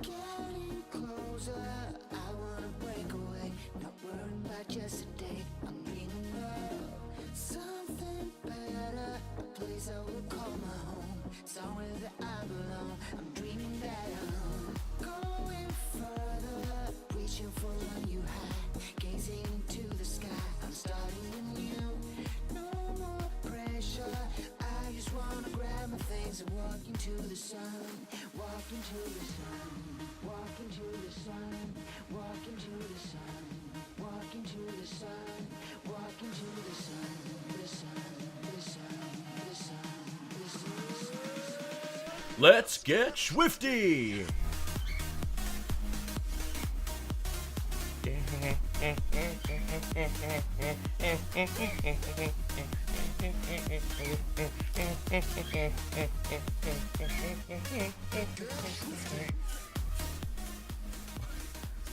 Getting closer, I wanna break away. Not worrying about yesterday. I'm dreaming of something better, a place I will call my home, somewhere that I belong. I'm dreaming that I'm going further, reaching for a new high, gazing into the sky. I'm starting anew, no more pressure. I just wanna grab my things and walk into the sun, walk into the sun, walk into the sun, walk into the sun, walk into the sun, walk into the sun, the sun, the sun, the sun, the sun. Let's get swifty!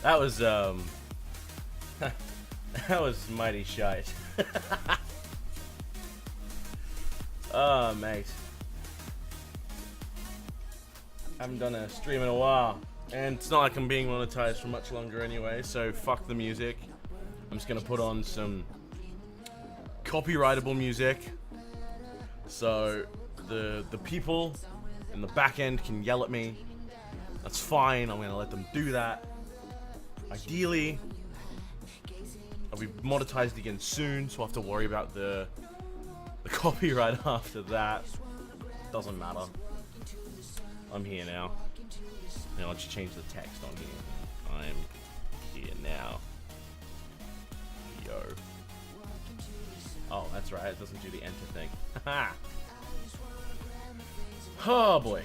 That was that was mighty shite. Oh, mate. Haven't done a stream in a while. And it's not like I'm being monetized for much longer anyway, so fuck the music. I'm just gonna put on some copyrightable music, so the people in the back end can yell at me. That's fine, I'm gonna let them do that. Ideally, I'll be monetized again soon, so I'll have to worry about the copyright after that. Doesn't matter. I'm here now. Now I'll just change the text on here. I'm here now. Yo. Oh, that's right. It doesn't do the enter thing. Haha. Oh boy.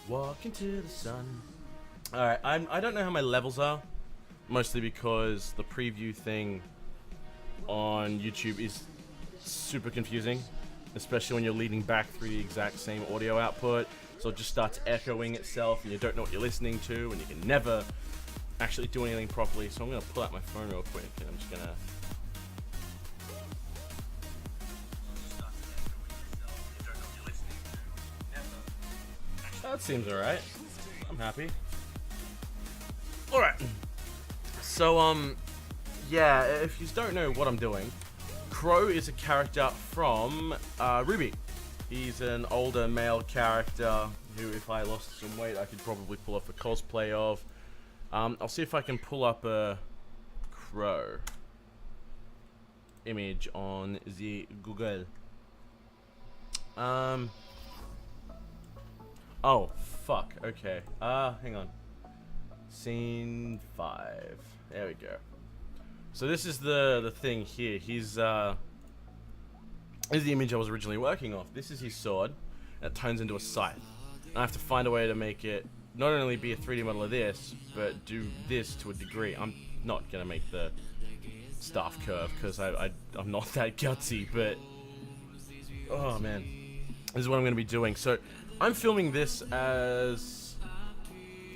Walk into the sun. Alright, I don't know how my levels are. Mostly because the preview thing on YouTube is super confusing. Especially when you're leading back through the exact same audio output. So it just starts echoing itself and you don't know what you're listening to and you can never actually do anything properly. So I'm going to pull out my phone real quick and I'm just going to... That seems alright. I'm happy. Alright. So, yeah, if you don't know what I'm doing, Qrow is a character from RWBY. He's an older male character who, if I lost some weight, I could probably pull off a cosplay of. I'll see if I can pull up a Qrow image on the Google. Oh, fuck. Okay. Hang on. Scene 5. There we go. So this is the thing here. He's, this is the image I was originally working off. This is his sword, and it turns into a scythe. And I have to find a way to make it not only be a 3D model of this, but do this to a degree. I'm not going to make the staff curve, because I'm not that gutsy, but... Oh, man. This is what I'm going to be doing. So, I'm filming this as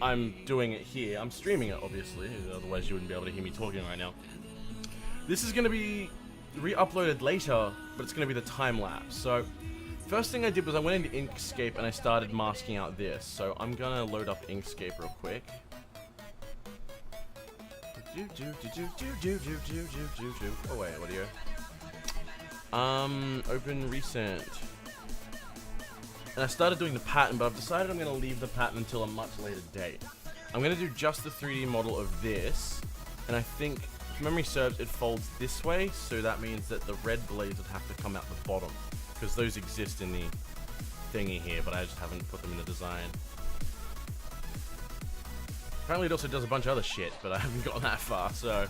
I'm doing it here. I'm streaming it, obviously, otherwise you wouldn't be able to hear me talking right now. This is going to be re-uploaded later, but it's going to be the time-lapse. So, first thing I did was I went into Inkscape and I started masking out this. So, I'm going to load up Inkscape real quick. Oh wait, audio. Open recent. And I started doing the pattern, but I've decided I'm going to leave the pattern until a much later date. I'm going to do just the 3D model of this, and I think, if memory serves, it folds this way, so that means that the red blades would have to come out the bottom, because those exist in the thingy here, but I just haven't put them in the design. Apparently it also does a bunch of other shit, but I haven't gotten that far, so...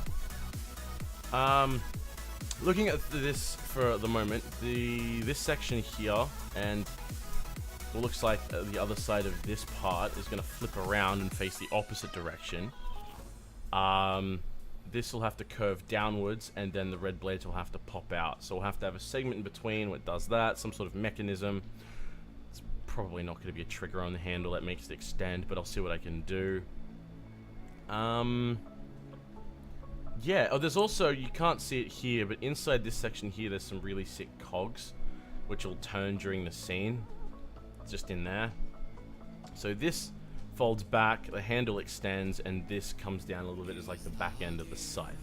looking at this for the moment, this section here, and what looks like the other side of this part is going to flip around and face the opposite direction. This will have to curve downwards, and then the red blades will have to pop out. So we'll have to have a segment in between where it does that, some sort of mechanism. It's probably not going to be a trigger on the handle that makes it extend, but I'll see what I can do. Yeah, oh, there's also, you can't see it here, but inside this section here, there's some really sick cogs, which will turn during the scene. It's just in there. So this folds back, the handle extends, and this comes down a little bit as like the back end of the scythe.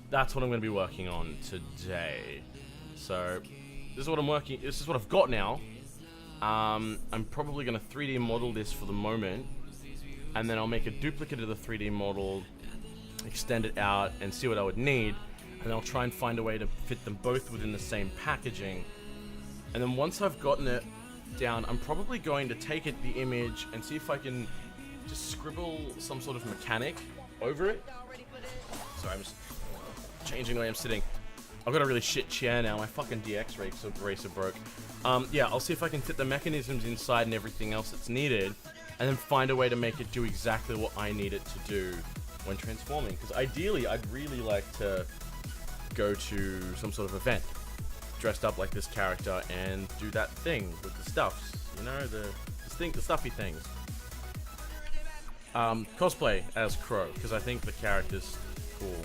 That's what I'm going to be working on today. So this is what this is what I've got now. I'm probably going to 3D model this for the moment, and then I'll make a duplicate of the 3D model, extend it out, and see what I would need, and I'll try and find a way to fit them both within the same packaging. And then once I've gotten it down, I'm probably going to take the image and see if I can just scribble some sort of mechanic over it. Sorry, I'm just changing the way I'm sitting. I've got a really shit chair now. My fucking DX racer broke. Yeah, I'll see if I can fit the mechanisms inside and everything else that's needed, and then find a way to make it do exactly what I need it to do when transforming. Because ideally, I'd really like to go to some sort of event dressed up like this character and do that thing with the stuffs, you know, the stuffy things. Cosplay as Qrow, because I think the character's cool.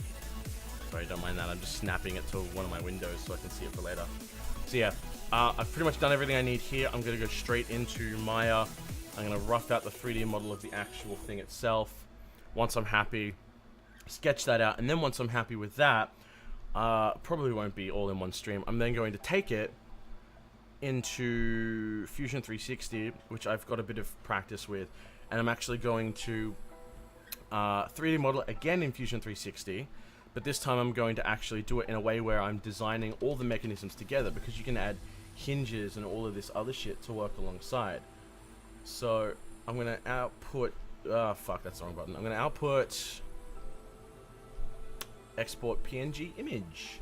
Sorry, don't mind that. I'm just snapping it to one of my windows so I can see it for later. So yeah, I've pretty much done everything I need here. I'm going to go straight into Maya. I'm going to rough out the 3D model of the actual thing itself. Once I'm happy, sketch that out, and then once I'm happy with that, probably won't be all in one stream. I'm then going to take it into Fusion 360, which I've got a bit of practice with, and I'm actually going to 3D model it again in Fusion 360, but this time I'm going to actually do it in a way where I'm designing all the mechanisms together, because you can add hinges and all of this other shit to work alongside. So I'm going to output, fuck, that's the wrong button. I'm going to output export PNG image.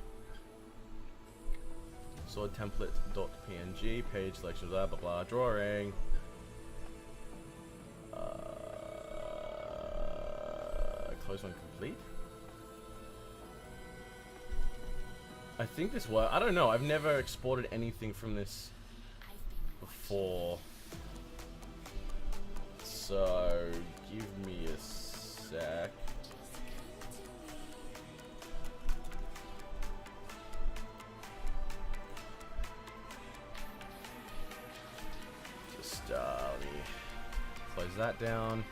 Sword template.png, page selection, blah blah blah, drawing. Close one complete. I think this works. I don't know. I've never exported anything from this before. So give me a sec. Let me close that down.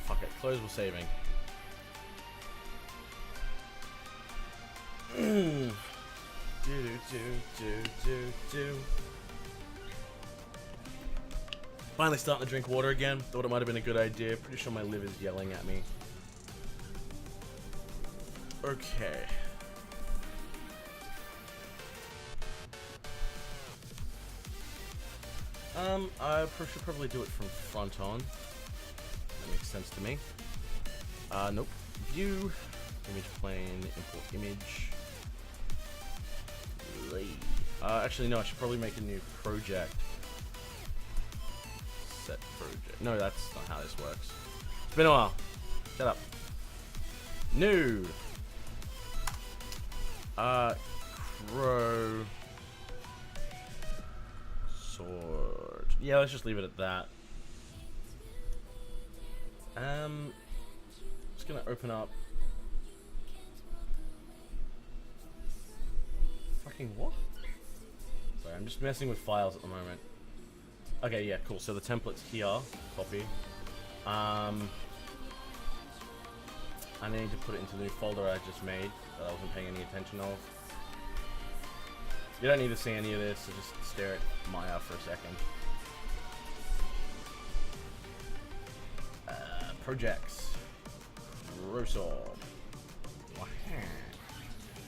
Fuck it. Close while saving. Finally starting to drink water again. Thought it might have been a good idea. Pretty sure my liver's yelling at me. Okay. I should probably do it from front on. That makes sense to me. Nope. View, image plane, import image. Actually, no, I should probably make a new project. Set project. No, that's not how this works. It's been a while. Shut up. New. Qrow. Sword. Yeah, let's just leave it at that. Just gonna open up. Fucking what? Sorry, I'm just messing with files at the moment. Okay, yeah, cool. So the template's here. Copy. I need to put it into the new folder I just made that I wasn't paying any attention of. You don't need to see any of this, so just stare at Maya for a second. Projects. Qrow.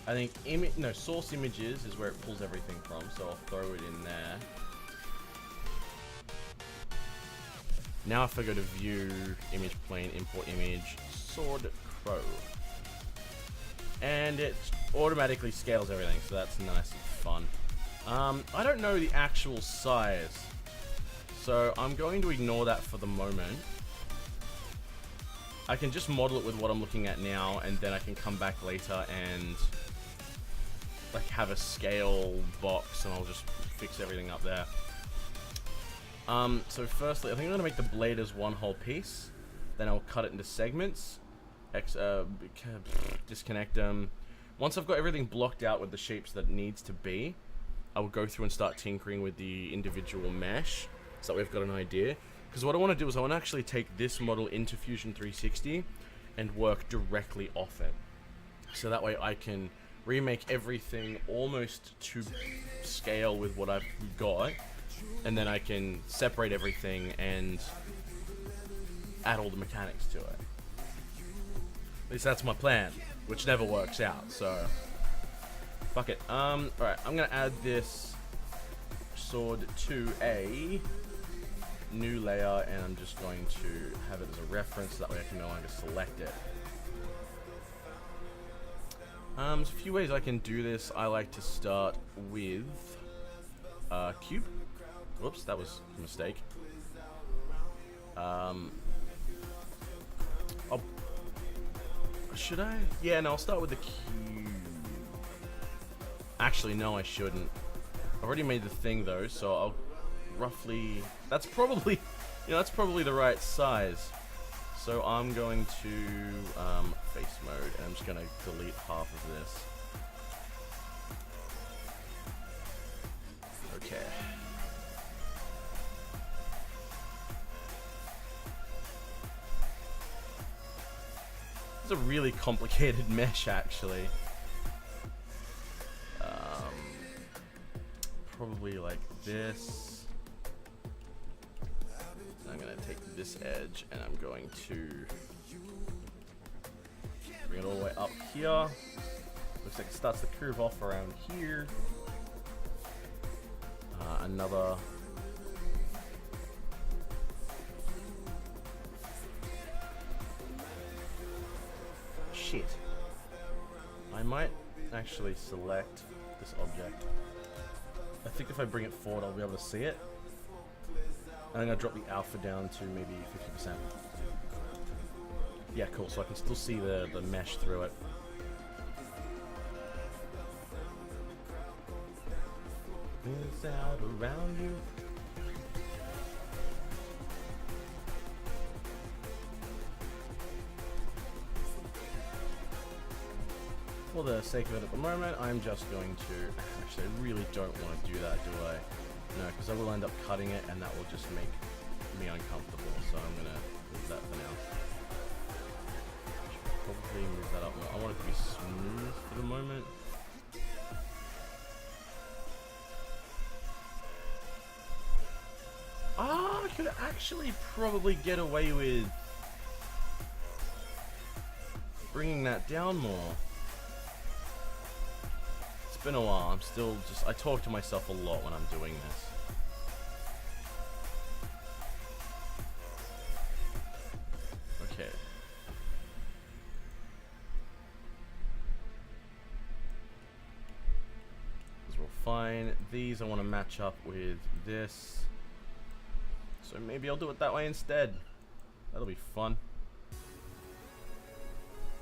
I think source images is where it pulls everything from, so I'll throw it in there. Now if I go to view, image plane, import image, sword Qrow. And it automatically scales everything, so that's nice and fun. I don't know the actual size, so I'm going to ignore that for the moment. I can just model it with what I'm looking at now, and then I can come back later and like have a scale box, and I'll just fix everything up there. So firstly, I think I'm going to make the blade as one whole piece. Then I'll cut it into segments. Disconnect them. Once I've got everything blocked out with the shapes that it needs to be, I will go through and start tinkering with the individual mesh. so that we've got an idea. Because what I want to do is I want to actually take this model into Fusion 360 and work directly off it. So that way I can remake everything almost to scale with what I've got, and then I can separate everything and add all the mechanics to it. At least that's my plan, which never works out, so fuck it. Alright, I'm gonna add this sword to a new layer, and I'm just going to have it as a reference, so that way I can no longer select it. There's a few ways I can do this. I like to start with cube. Whoops, that was a mistake. Should I? Yeah, no, I'll start with the cube. Actually, no, I shouldn't. I already made the thing though, so I'll roughly. That's probably, that's probably the right size. So I'm going to face mode, and I'm just going to delete half of this. Okay. It's a really complicated mesh, actually. Probably like this. I'm going to take this edge, and I'm going to bring it all the way up here. Looks like it starts to curve off around here. Another. Shit. I might actually select this object. I think if I bring it forward, I'll be able to see it. I'm gonna drop the alpha down to maybe 50%. Yeah, cool. So I can still see the mesh through it. It's out around you. For the sake of it at the moment, I'm just going to. Actually, I really don't want to do that, do I? No, because I will end up cutting it, and that will just make me uncomfortable. So I'm gonna leave that for now. Should probably move that up more. I want it to be smooth for the moment. I could actually probably get away with bringing that down more. It's been a while. I'm still just. I talk to myself a lot when I'm doing this. Okay. These are all fine. These I want to match up with this. So maybe I'll do it that way instead. That'll be fun.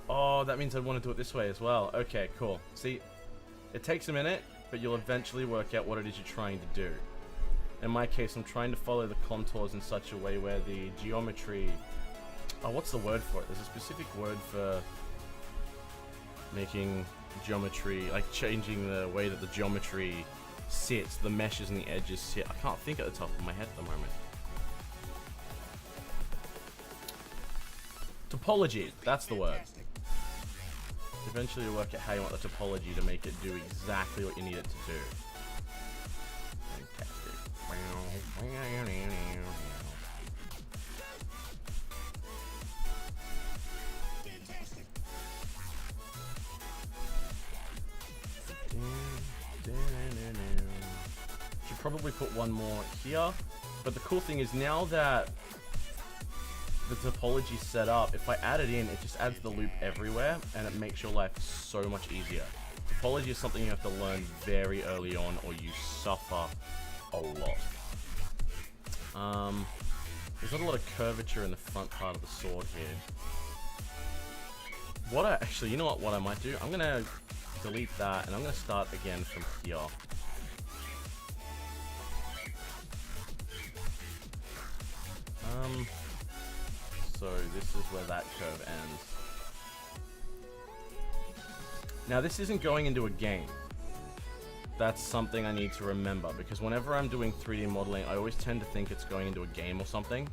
Oh, that means I want to do it this way as well. Okay, cool. See, it takes a minute, but you'll eventually work out what it is you're trying to do. In my case, I'm trying to follow the contours in such a way where the geometry... Oh, what's the word for it? There's a specific word for making geometry, like changing the way that the geometry sits, the meshes and the edges sit. I can't think at the top of my head at the moment. Topology, that's the word. Eventually you work out how you want the topology to make it do exactly what you need it to do. Fantastic. Should probably put one more here, but the cool thing is now that the topology set up, if I add it in, it just adds the loop everywhere, and it makes your life so much easier. Topology is something you have to learn very early on, or you suffer a lot. There's not a lot of curvature in the front part of the sword here. What I actually, you know what I might do? I'm gonna delete that, and I'm gonna start again from here. So this is where that curve ends. Now this isn't going into a game. that's something I need to remember, because whenever I'm doing 3D modeling, I always tend to think it's going into a game or something.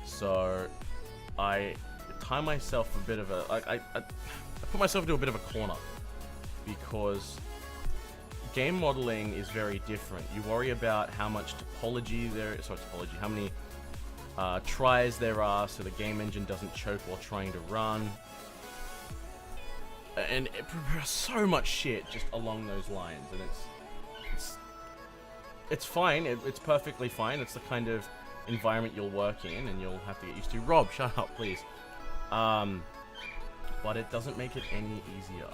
So I tie myself a bit of a, I put myself into a bit of a corner, because game modeling is very different. You worry about how much topology how many tries there are, so the game engine doesn't choke while trying to run. And so much shit just along those lines, and it's fine. It's perfectly fine. It's the kind of environment you'll work in, and you'll have to get used to. Rob, shut up, please. But it doesn't make it any easier.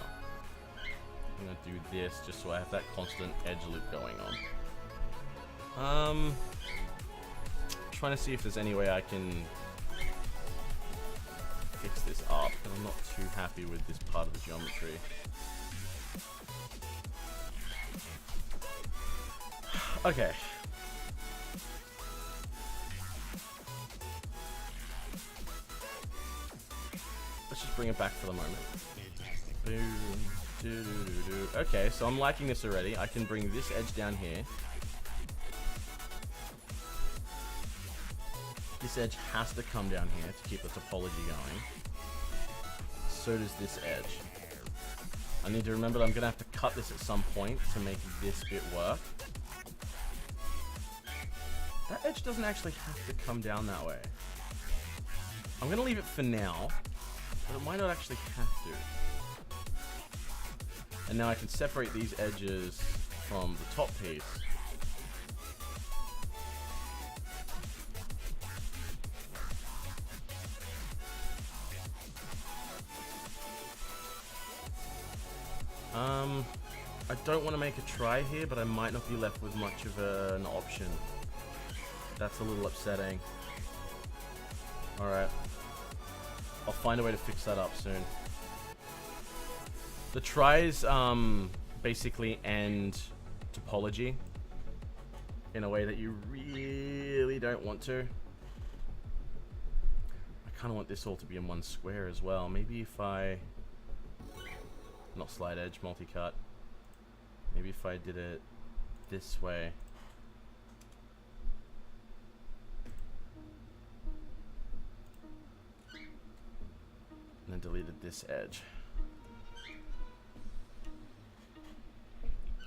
I'm gonna do this just so I have that constant edge loop going on. Trying to see if there's any way I can fix this up, because I'm not too happy with this part of the geometry. Okay. Let's just bring it back for the moment. Boom. Okay, so I'm liking this already. I can bring this edge down here. This edge has to come down here to keep the topology going. So does this edge. I need to remember that I'm going to have to cut this at some point to make this bit work. That edge doesn't actually have to come down that way. I'm going to leave it for now, but it might not actually have to. And now I can separate these edges from the top piece. I don't want to make a try here, but I might not be left with much of an option. That's a little upsetting. Alright. I'll find a way to fix that up soon. The tries basically end topology in a way that you really don't want to. I kind of want this all to be in one square as well. Maybe if I... Not slide edge, multi-cut. Maybe if I did it this way. And then deleted this edge.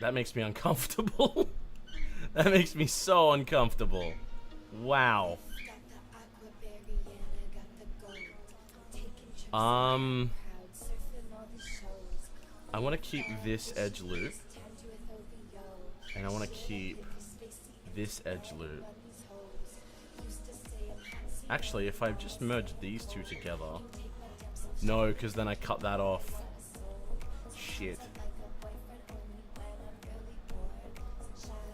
That makes me uncomfortable. That makes me so uncomfortable. Wow. I want to keep this edge loop, and I want to keep this edge loop. Actually, if I just merge these two together, no, because then I cut that off. Shit.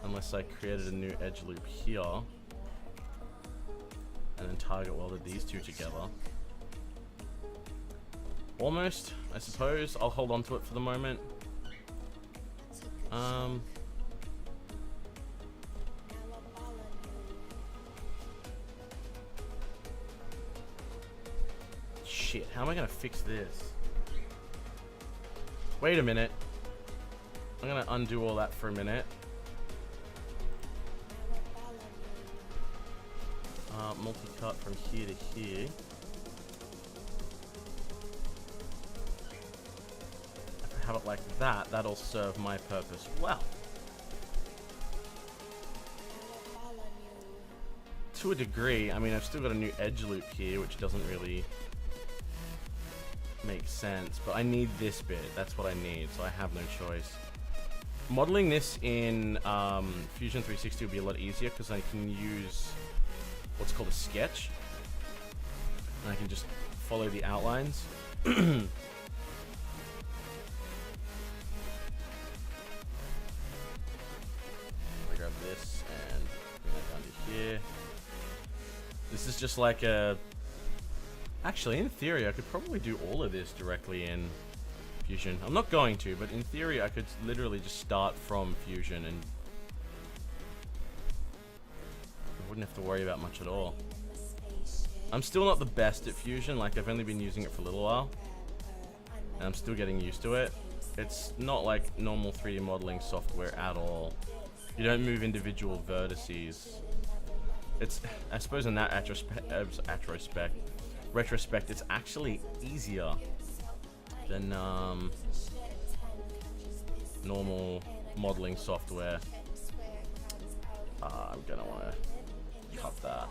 Unless I created a new edge loop here, and then target welded these two together. Almost, I suppose. I'll hold on to it for the moment. Shit, how am I gonna fix this? Wait a minute. I'm gonna undo all that for a minute. Multi-cut from here to here. If I have it like that, that'll serve my purpose well. To a degree. I mean, I've still got a new edge loop here, which doesn't really make sense, but I need this bit. That's what I need, so I have no choice. Modeling this in Fusion 360 will be a lot easier because I can use what's called a sketch, and I can just follow the outlines. I grab this and bring that down to here. This is just like a... Actually, in theory, I could probably do all of this directly in Fusion. I'm not going to, but in theory, I could literally just start from Fusion and I wouldn't have to worry about much at all. I'm still not the best at Fusion. Like, I've only been using it for a little while, and I'm still getting used to it. It's not like normal 3D modeling software at all. You don't move individual vertices. It's, I suppose in that retrospect, it's actually easier than normal modeling software. I'm gonna wanna cut that.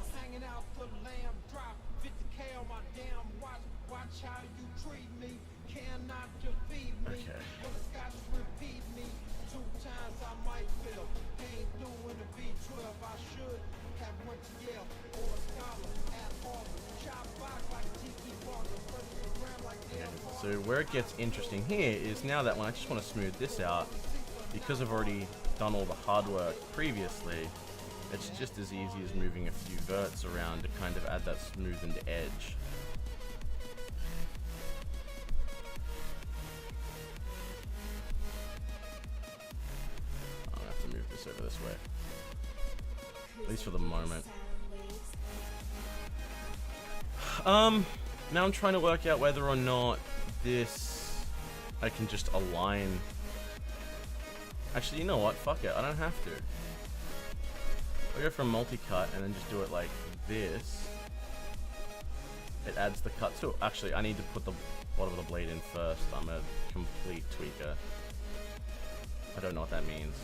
Okay. So where it gets interesting here is now that when I just want to smooth this out, because I've already done all the hard work previously, it's just as easy as moving a few verts around to kind of add that smoothened edge. I'm gonna have to move this over this way, at least for the moment. Now I'm trying to work out whether or not this I can just align. Actually, you know what? Fuck it. I don't have to. I'll go for a multi-cut and then just do it like this. It adds the cut too. Actually, I need to put the bottom of the blade in first. I'm a complete tweaker. I don't know what that means.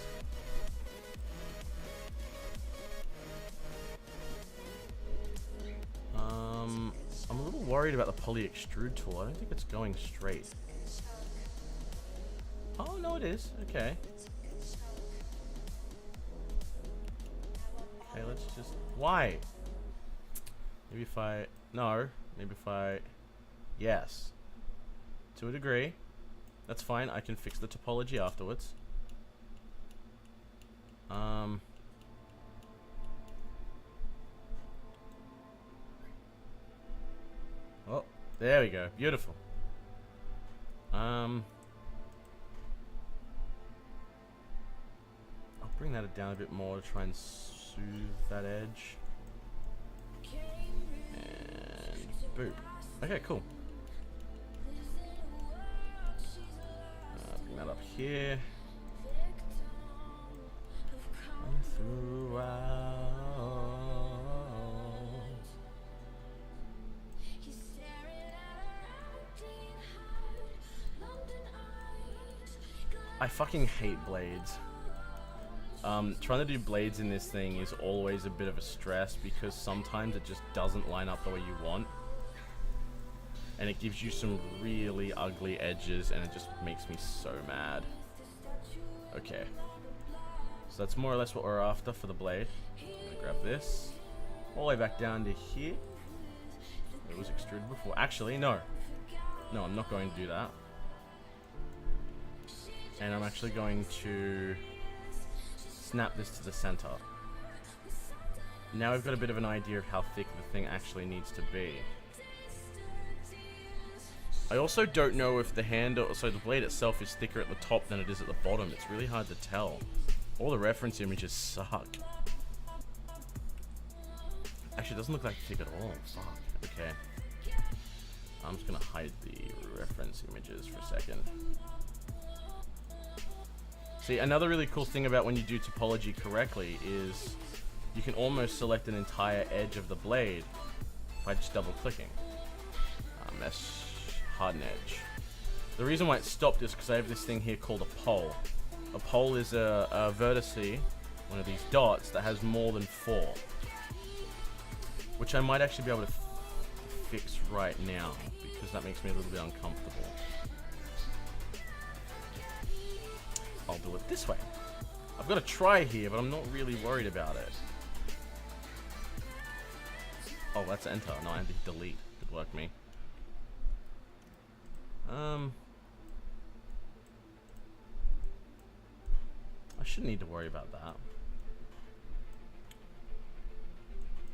I'm a little worried about the poly extrude tool. I don't think it's going straight. Oh, no, it is. Okay. Okay, let's just... Why? Maybe if I... No. Maybe if I... Yes. To a degree. That's fine. I can fix the topology afterwards. Oh, there we go. Beautiful. I'll bring that down a bit more to try and soothe that edge. And boop. Okay, cool. Bring that up here. Throughout. I fucking hate blades. Trying to do blades in this thing is always a bit of a stress because sometimes it just doesn't line up the way you want. And it gives you some really ugly edges and it just makes me so mad. Okay. So that's more or less what we're after for the blade. I'm gonna grab this. All the way back down to here. It was extruded before. Actually, no. No, I'm not going to do that. And I'm actually going to snap this to the center. Now we've got a bit of an idea of how thick the thing actually needs to be. I also don't know if the handle, so the blade itself is thicker at the top than it is at the bottom. It's really hard to tell. All the reference images suck. Actually, it doesn't look like thick at all. Fuck. Okay. I'm just gonna hide the reference images for a second. See, another really cool thing about when you do topology correctly is you can almost select an entire edge of the blade by just double clicking. Mesh harden edge. The reason why it stopped is because I have this thing here called a pole. A pole is a vertice, one of these dots, that has more than 4. Which I might actually be able to fix right now, because that makes me a little bit uncomfortable. I'll do it this way. I've got a try here, but I'm not really worried about it. Oh, that's enter. No, I have to delete. Good work, me. I shouldn't need to worry about that.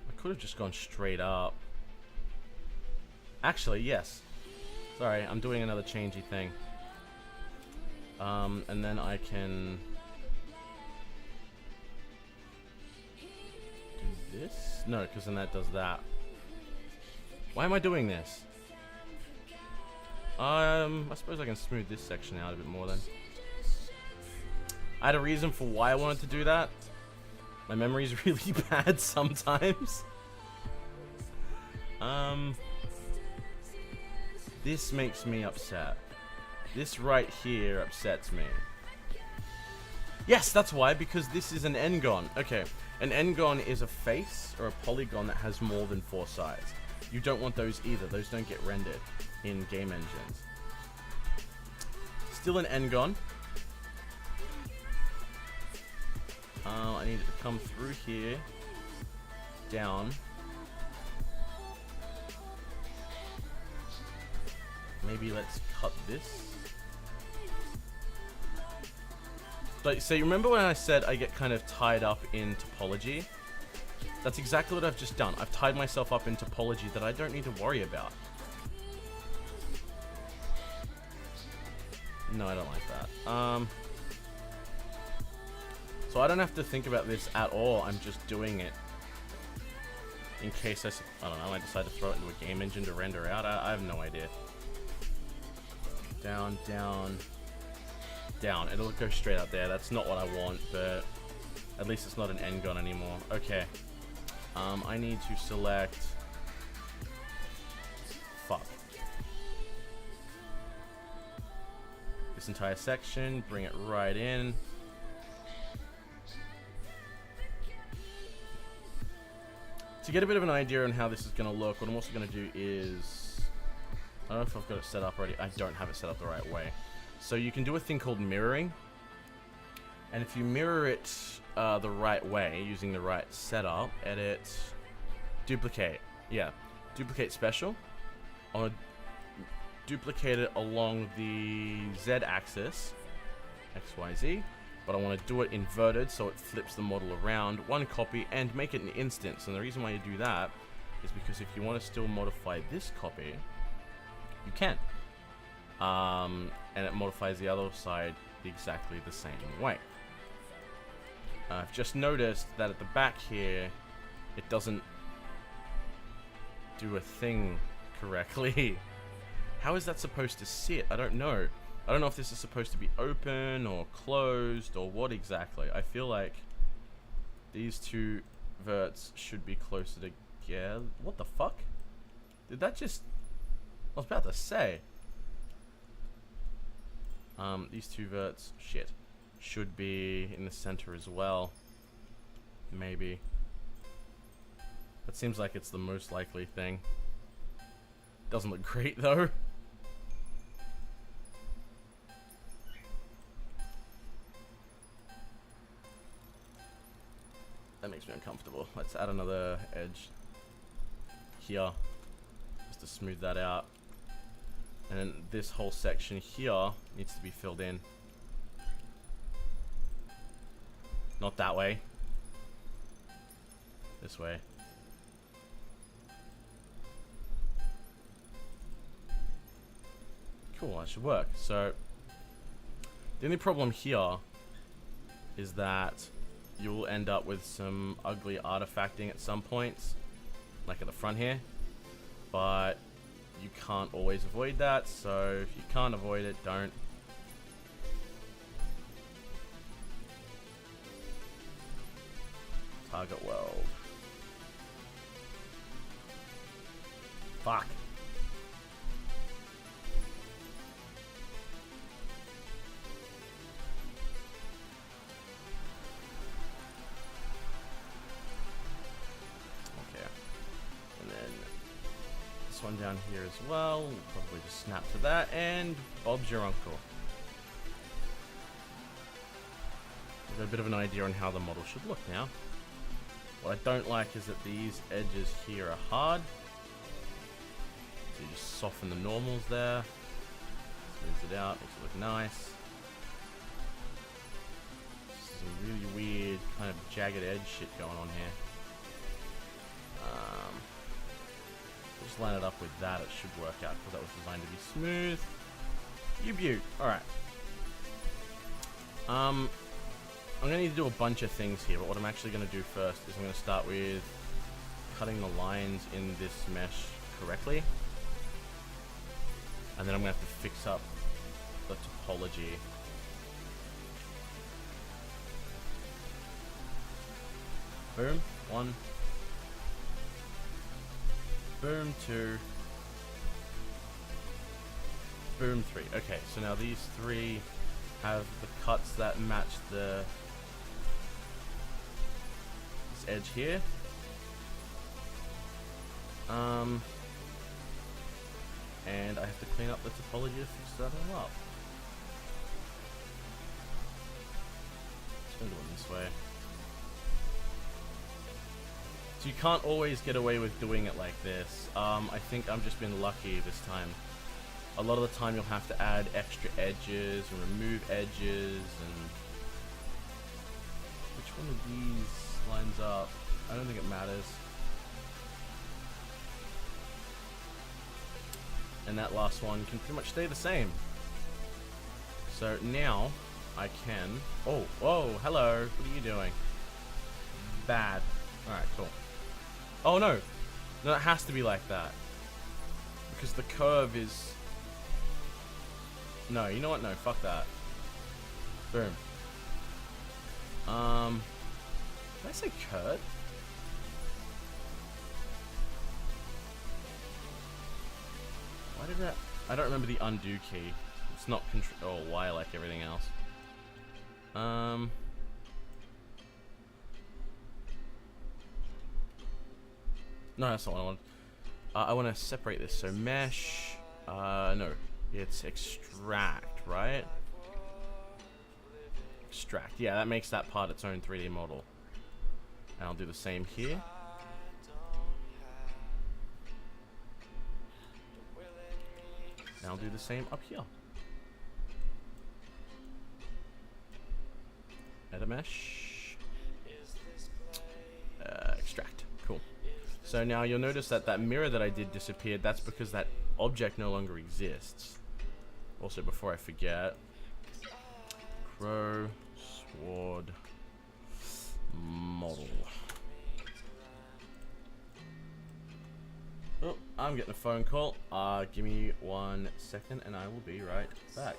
I could have just gone straight up. Actually, yes. Sorry, I'm doing another changey thing. And then I can do this? No, because then that does that. Why am I doing this? I suppose I can smooth this section out a bit more then. I had a reason for why I wanted to do that. My memory's really bad sometimes. This makes me upset. This right here upsets me. Yes, that's why, because this is an n-gon. Okay, an n-gon is a face or a polygon that has more than 4 sides. You don't want those either. Those don't get rendered in game engines. Still an n-gon. I need it to come through here, down. Maybe let's cut this. So you remember when I said I get kind of tied up in topology? That's exactly what I've just done. I've tied myself up in topology that I don't need to worry about. No, I don't like that. So I don't have to think about this at all. I'm just doing it in case I don't know, I decide to throw it into a game engine to render out. I have no idea. Down, down, down. It'll go straight up there. That's not what I want, but at least it's not an n-gon anymore. Okay. I need to select... Fuck. This entire section, bring it right in. To get a bit of an idea on how this is going to look, what I'm also going to do is... I don't know if I've got it set up already. I don't have it set up the right way. So you can do a thing called mirroring. And if you mirror it the right way, using the right setup, edit, duplicate. Yeah, duplicate special. I want to duplicate it along the Z-axis, X, Y, Z. But I want to do it inverted so it flips the model around, one copy, and make it an instance. And the reason why you do that is because if you want to still modify this copy, you can. And it modifies the other side exactly the same way. I've just noticed that at the back here, it doesn't do a thing correctly. How is that supposed to sit? I don't know. I don't know if this is supposed to be open or closed or what exactly. I feel like these two verts should be closer together. What the fuck? Did that just... I was about to say. These two verts, shit, should be in the center as well. Maybe. That seems like it's the most likely thing. Doesn't look great though. That makes me uncomfortable. Let's add another edge here, just to smooth that out. And then this whole section here needs to be filled in. Not that way. This way. Cool, that should work. So, the only problem here is that you'll end up with some ugly artifacting at some points, like at the front here, but you can't always avoid that, so if you can't avoid it, don't. Target world. Fuck. One down here as well. We'll probably just snap to that, and Bob's your uncle. We've got a bit of an idea on how the model should look now. What I don't like is that these edges here are hard. So you just soften the normals there. Smooths it out, makes it look nice. Some really weird kind of jagged edge shit going on here. Just line it up with that, it should work out because that was designed to be smooth. You beaut. Alright. I'm going to need to do a bunch of things here, but what I'm actually going to do first is I'm going to start with cutting the lines in this mesh correctly. And then I'm gonna have to fix up the topology. Boom, 1. Boom, 2. Boom, 3. Okay, so now these 3 have the cuts that match this edge here. And I have to clean up the topology to fix that all up. Just gonna do it this way. So you can't always get away with doing it like this. I think I'm just being lucky this time. A lot of the time you'll have to add extra edges and remove edges and... Which one of these lines up? I don't think it matters. And that last one can pretty much stay the same. So now I can... Oh, whoa, hello. What are you doing? Bad. Alright, cool. Oh no! No, it has to be like that. Because the curve is... No, you know what? No, fuck that. Boom. Did I say curd? Why did I don't remember the undo key. It's not control Y like everything else. No, that's not what I want. I want to separate this. So mesh. No, it's extract, right? Extract. Yeah, that makes that part its own 3D model. And I'll do the same here. And I'll do the same up here. Edit mesh. Extract. Cool. So now you'll notice that that mirror that I did disappeared. That's because that object no longer exists. Also, before I forget, Qrow sword model. Oh, I'm getting a phone call. Give me 1 second and I will be right back.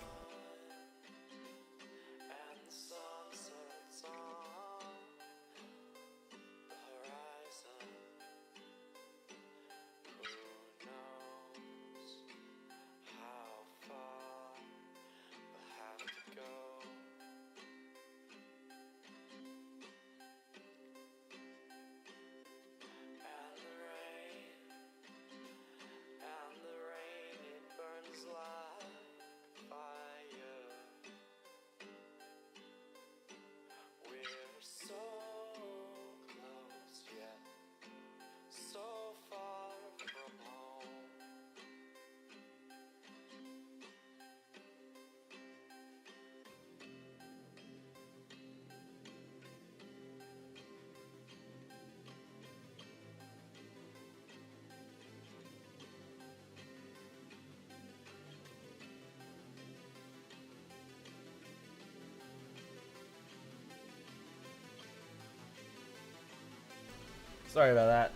Sorry about that.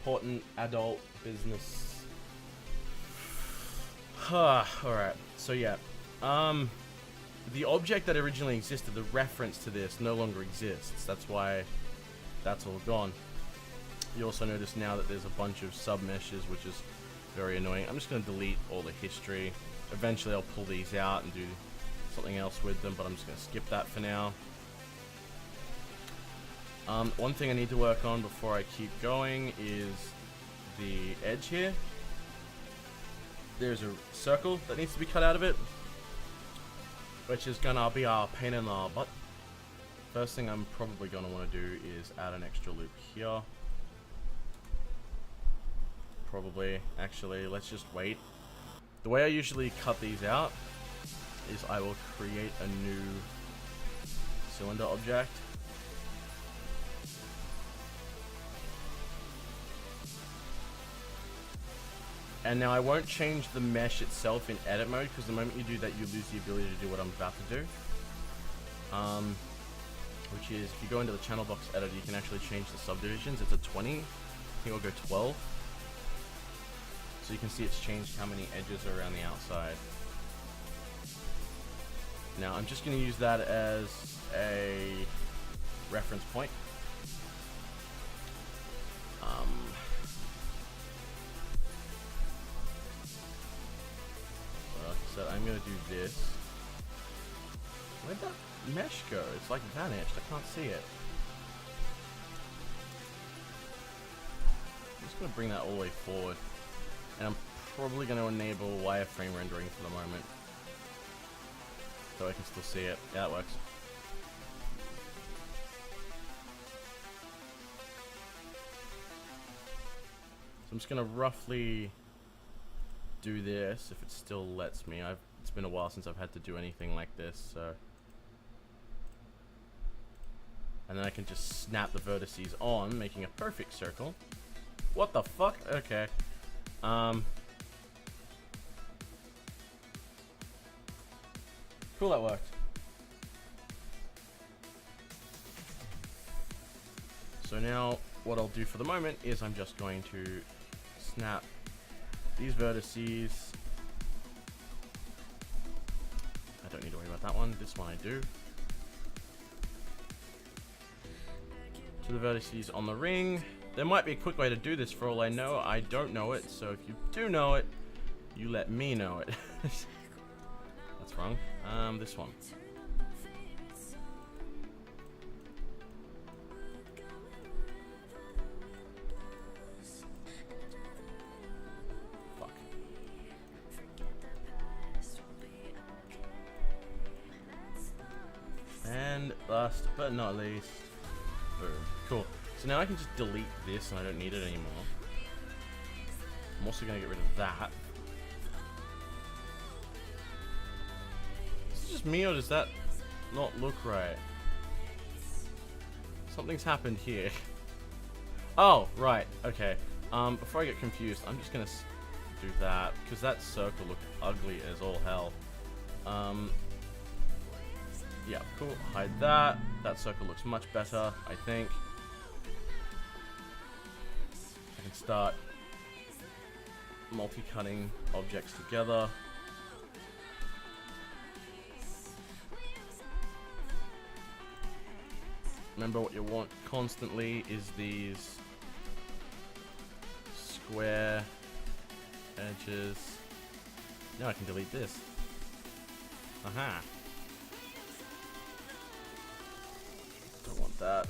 Important adult business. Alright, so yeah. The object that originally existed, the reference to this, no longer exists. That's why that's all gone. You also notice now that there's a bunch of sub-meshes, which is very annoying. I'm just going to delete all the history. Eventually I'll pull these out and do something else with them, but I'm just going to skip that for now. One thing I need to work on before I keep going is the edge here. There's a circle that needs to be cut out of it, which is gonna be a pain in the butt. First thing I'm probably gonna want to do is add an extra loop here. Probably, actually, let's just wait. The way I usually cut these out is I will create a new cylinder object. And now I won't change the mesh itself in edit mode, because the moment you do that you lose the ability to do what I'm about to do. Which is, if you go into the channel box editor, you can actually change the subdivisions. It's a 20. I think I'll go 12. So you can see it's changed how many edges are around the outside. Now I'm just going to use that as a reference point. So I'm going to do this. Where'd that mesh go? It's like vanished. I can't see it. I'm just going to bring that all the way forward. And I'm probably going to enable wireframe rendering for the moment. So I can still see it. Yeah, that works. So I'm just going to roughly do this if it still lets me. It's been a while since I've had to do anything like this, so. And then I can just snap the vertices on, making a perfect circle. What the fuck? Okay. Cool, that worked. So now what I'll do for the moment is I'm just going to snap these vertices. I don't need to worry about that one. This one I do. To the vertices on the ring. There might be a quick way to do this for all I know. I don't know it, so if you do know it, you let me know it. That's wrong. This one. Fuck. And last but not least, boom. Cool. So now I can just delete this and I don't need it anymore. I'm also going to get rid of that. Is it just me or does that not look right? Something's happened here. Oh, right. Okay. Before I get confused, I'm just going to do that because that circle looked ugly as all hell. Yeah, cool. Hide that. That circle looks much better, I think. I can start multi-cutting objects together. Remember, what you want constantly is these square edges. Now I can delete this. Aha. Don't want that.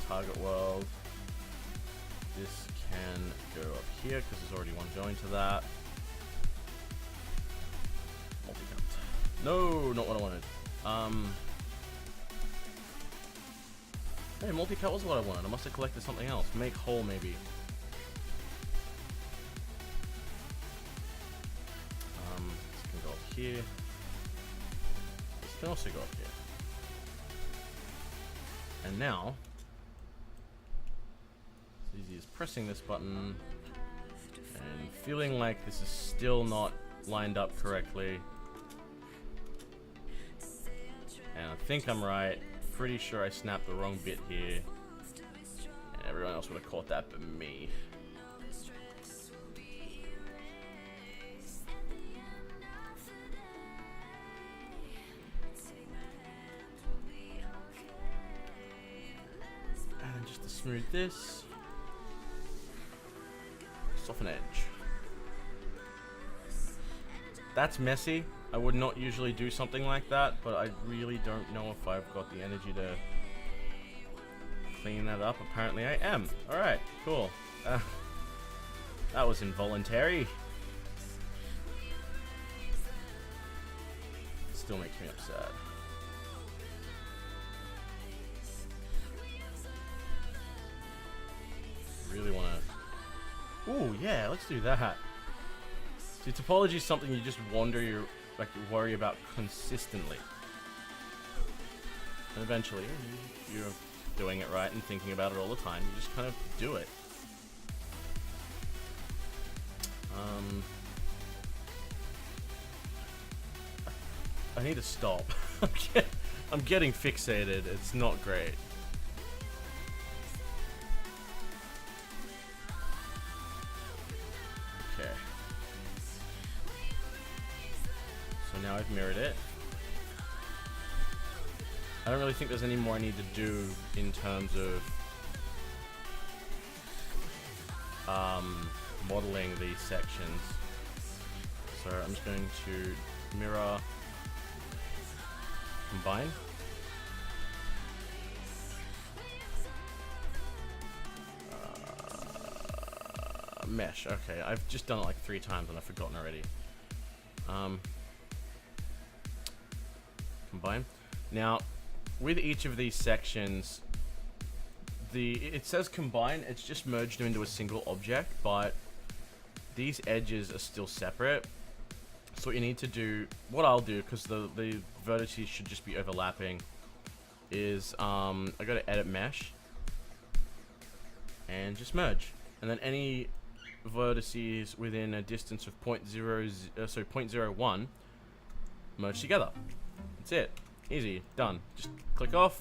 Target world. This can go up here because there's already one joined to that. Multi-cut. No, not what I wanted. Hey, multi-cut was what I wanted. I must have collected something else. Make hole, maybe. This can go up here. This can also go up here. And now, it's easy as pressing this button and feeling like this is still not lined up correctly. And I think I'm right. Pretty sure I snapped the wrong bit here. And everyone else would have caught that but me. And just to smooth this, soften edge. That's messy. I would not usually do something like that, but I really don't know if I've got the energy to clean that up. Apparently I am. Alright, cool. That was involuntary. It still makes me upset. Really want to... Ooh, yeah, let's do that. See, topology is something you just you worry about consistently. And eventually, you're doing it right and thinking about it all the time. You just kind of do it. I need to stop. I'm getting fixated. It's not great. Okay. now I've mirrored it. I don't really think there's any more I need to do in terms of modeling these sections. So I'm just going to mirror, combine. Mesh. Okay, I've just done it like 3 times and I've forgotten already. Combine. Now, with each of these sections, it says combine. It's just merged them into a single object, but these edges are still separate. So what you need to do, what I'll do, because the vertices should just be overlapping, is I go to edit mesh and just merge, and then any vertices within a distance of 0.01 merge together. That's it. Easy. Done. Just click off,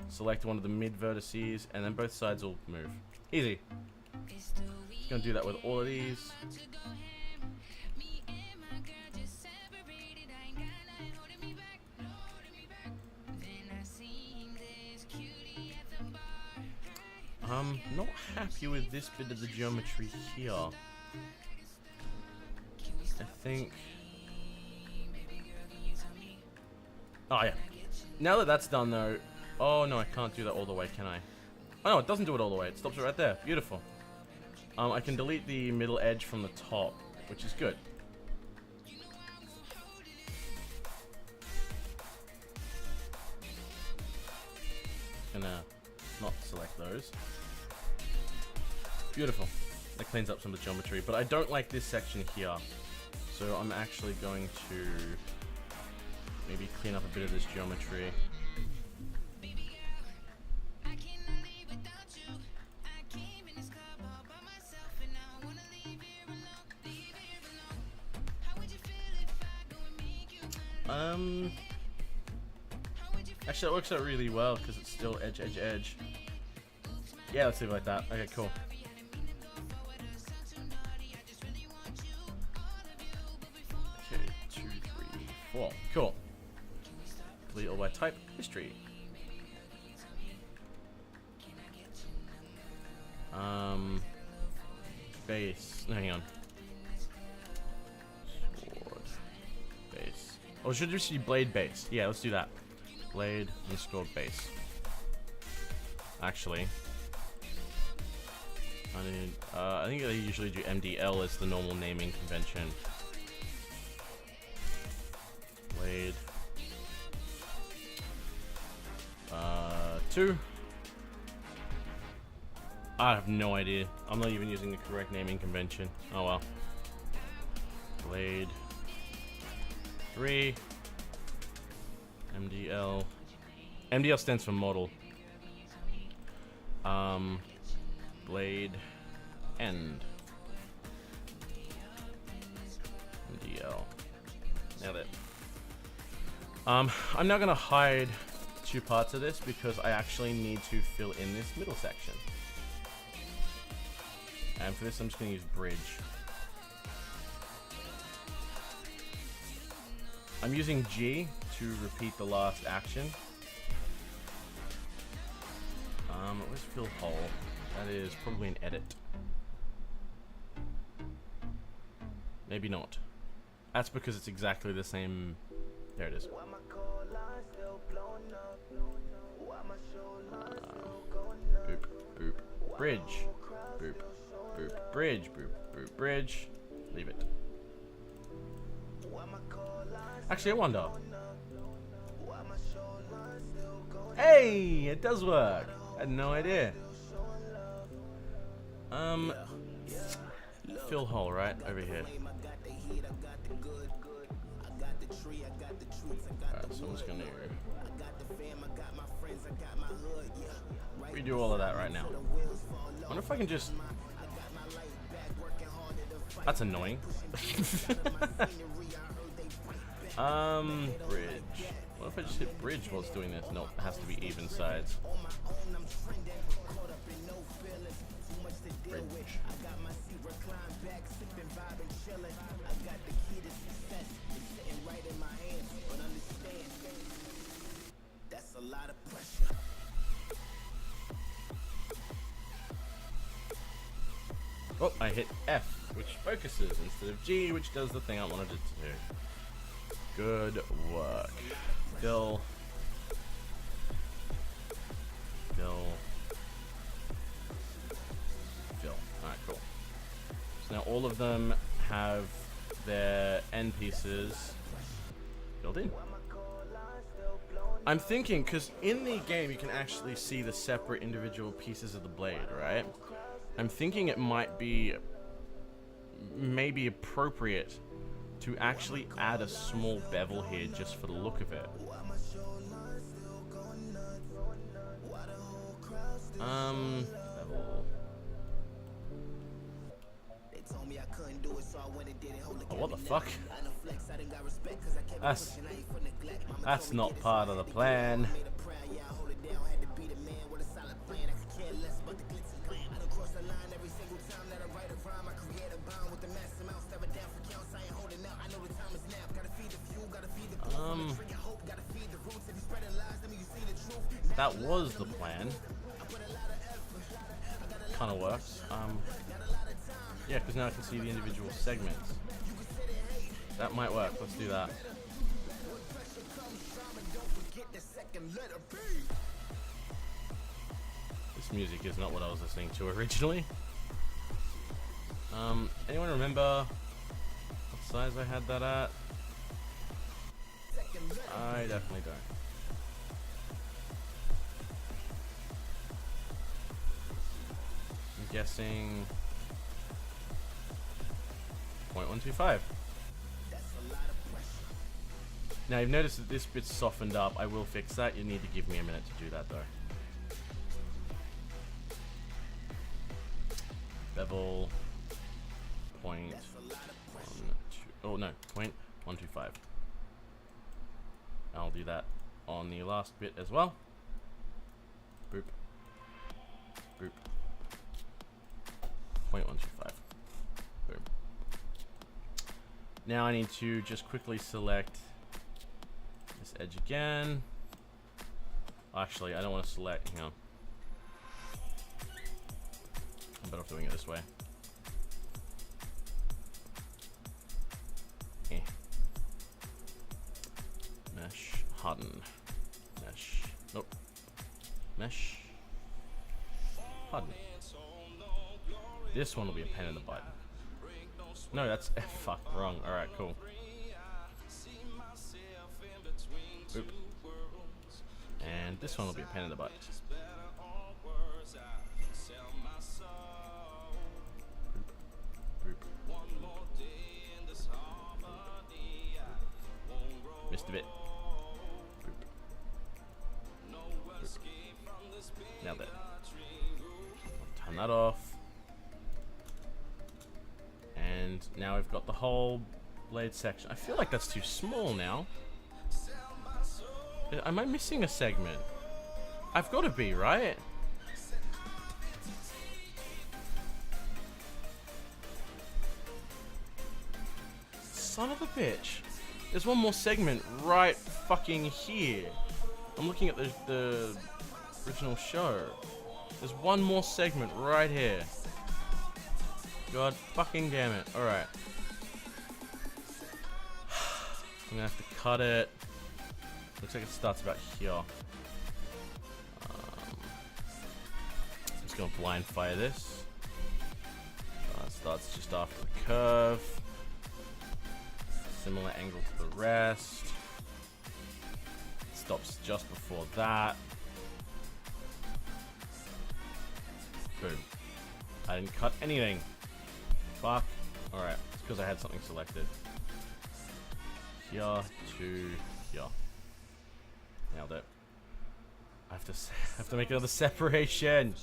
select one of the mid vertices, and then both sides will move. Easy. Just gonna do that with all of these. I'm not happy with this bit of the geometry here. I think... Oh yeah. Now that that's done though... Oh no, I can't do that all the way, can I? Oh no, it doesn't do it all the way. It stops it right there. Beautiful. I can delete the middle edge from the top, which is good. Gonna not select those. Beautiful. That cleans up some of the geometry, but I don't like this section here. So I'm actually going to maybe clean up a bit of this geometry. Actually, it works out really well because it's still edge, edge, edge. Yeah, let's leave it like that. Okay, cool. Okay, 2, 3, 4. Cool. Delete all by type. History. Base. No, hang on. Sword. Base. Oh, it should just be blade base. Yeah, let's do that. Blade underscore base. Actually, I think they usually do MDL as the normal naming convention. Blade 2. I have no idea. I'm not even using the correct naming convention. Oh well. Blade 3. MDL. MDL stands for model. Blade end. MDL. Now that. I'm now gonna hide 2 parts of this because I actually need to fill in this middle section. And for this, I'm just gonna use bridge. I'm using G to repeat the last action. Where's fill hole? That is probably an edit. Maybe not. That's because it's exactly the same. There it is. Boop, boop, bridge. Boop, boop, bridge, boop, boop, bridge. Leave it. Actually, I wonder. Hey, it does work. I had no idea. Fill hole right over here. Alright, so I'm just gonna redo all of that right now. I wonder if I can just... That's annoying. Bridge. What if I just hit bridge while it's doing this? Nope, it has to be even sides. Bridge. Oh, I hit F, which focuses, instead of G, which does the thing I wanted it to do. Good work. Fill. Alright, cool. So now all of them have their end pieces filled in. I'm thinking, because in the game you can actually see the separate individual pieces of the blade, right? I'm thinking it might be maybe appropriate to actually add a small bevel here just for the look of it. Bevel. Oh, what the fuck? That's not part of the plan. That was the plan. Kind of works. Yeah, because now I can see the individual segments. That might work. Let's do that. This music is not what I was listening to originally. Anyone remember what size I had that at? I definitely don't. I'm guessing 0.125. Now you've noticed that this bit's softened up. I will fix that. You need to give me a minute to do that though. Bevel 0.12. Oh no, 0.125. I'll do that on the last bit as well. Boop. Boop. 0.125. Boom. Now I need to just quickly select this edge again. Actually, I don't want to select. Hang on. I'm better off doing it this way. Mesh. Harden. Mesh. Nope. Mesh. Harden. This one will be a pain in the butt. No, that's fuck wrong. All right, cool. Oop. And this one will be a pain in the butt. Oop. Missed a bit. Oop. Oop. Nailed it. I'll turn that off. And now we've got the whole blade section. I feel like that's too small now. Am I missing a segment? I've got to be, right? Son of a bitch. There's one more segment right fucking here. I'm looking at the original show. There's one more segment right here. God fucking damn it. Alright. I'm gonna have to cut it. Looks like it starts about here. I'm just gonna blind fire this. It starts just after the curve. Similar angle to the rest. Stops just before that. Boom. I didn't cut anything. Fuck. Alright, it's because I had something selected. Here to here. Nailed it. I have to make another separation.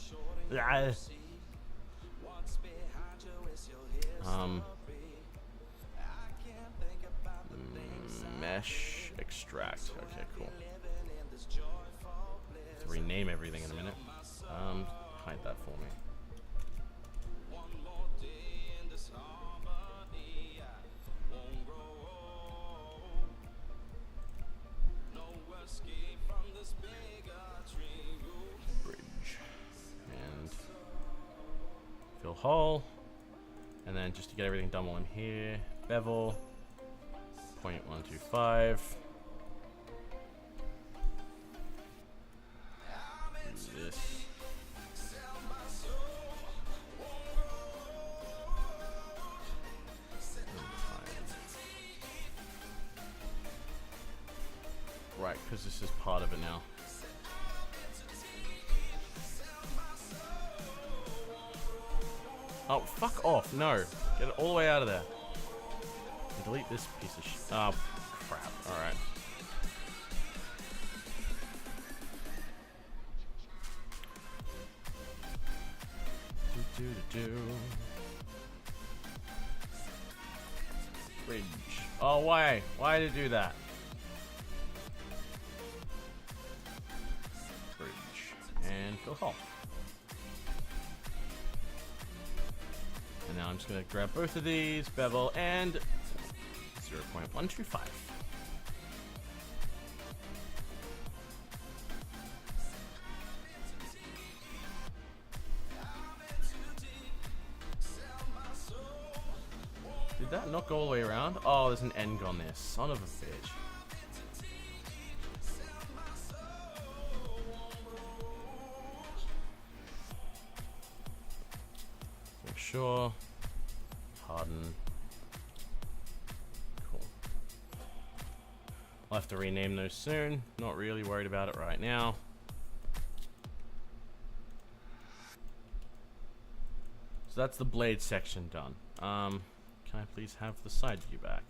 Mesh extract. Okay, cool. Have to rename everything in a minute. Hide that for me. Bridge and fill hole. And then just to get everything done while I'm here, bevel 0.125. Do this. Right, because this is part of it now. Oh, fuck off. No. Get it all the way out of there. And delete this piece of shit. Oh, crap. Alright. Bridge. Oh, why? Why did it do that? Bridge. And fill hole. And now I'm just going to grab both of these, bevel, and 0.125. Did that not go all the way around? Oh, there's an end on this. Son of a bitch. Make sure. Harden. Cool. I'll have to rename those soon. Not really worried about it right now. So that's the blade section done. Can I please have the side view back?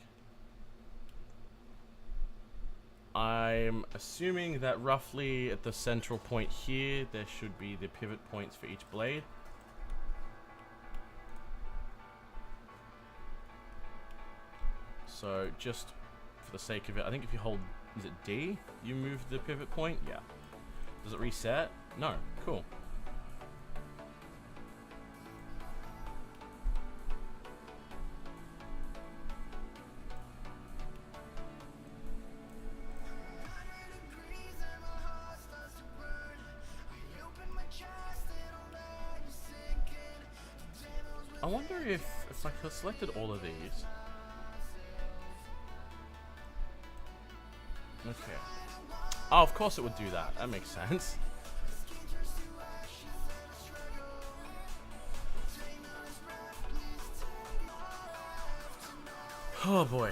I'm assuming that roughly at the central point here, there should be the pivot points for each blade. So just for the sake of it, I think if you hold, is it D? You move the pivot point? Yeah. Does it reset? No. Cool. I wonder if I selected all of these. Okay. Oh, of course it would do that. That makes sense. Oh boy.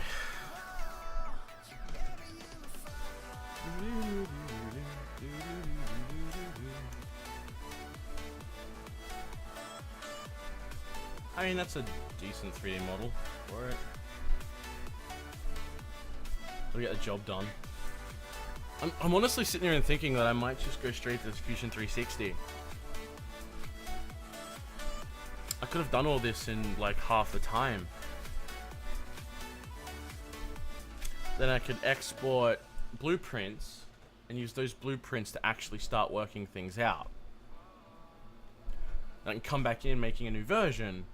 I mean, that's a decent 3D model for it. We'll get the job done. I'm honestly sitting here and thinking that I might just go straight to the Fusion 360. I could have done all this in like half the time. Then I could export blueprints and use those blueprints to actually start working things out. I can come back in making a new version.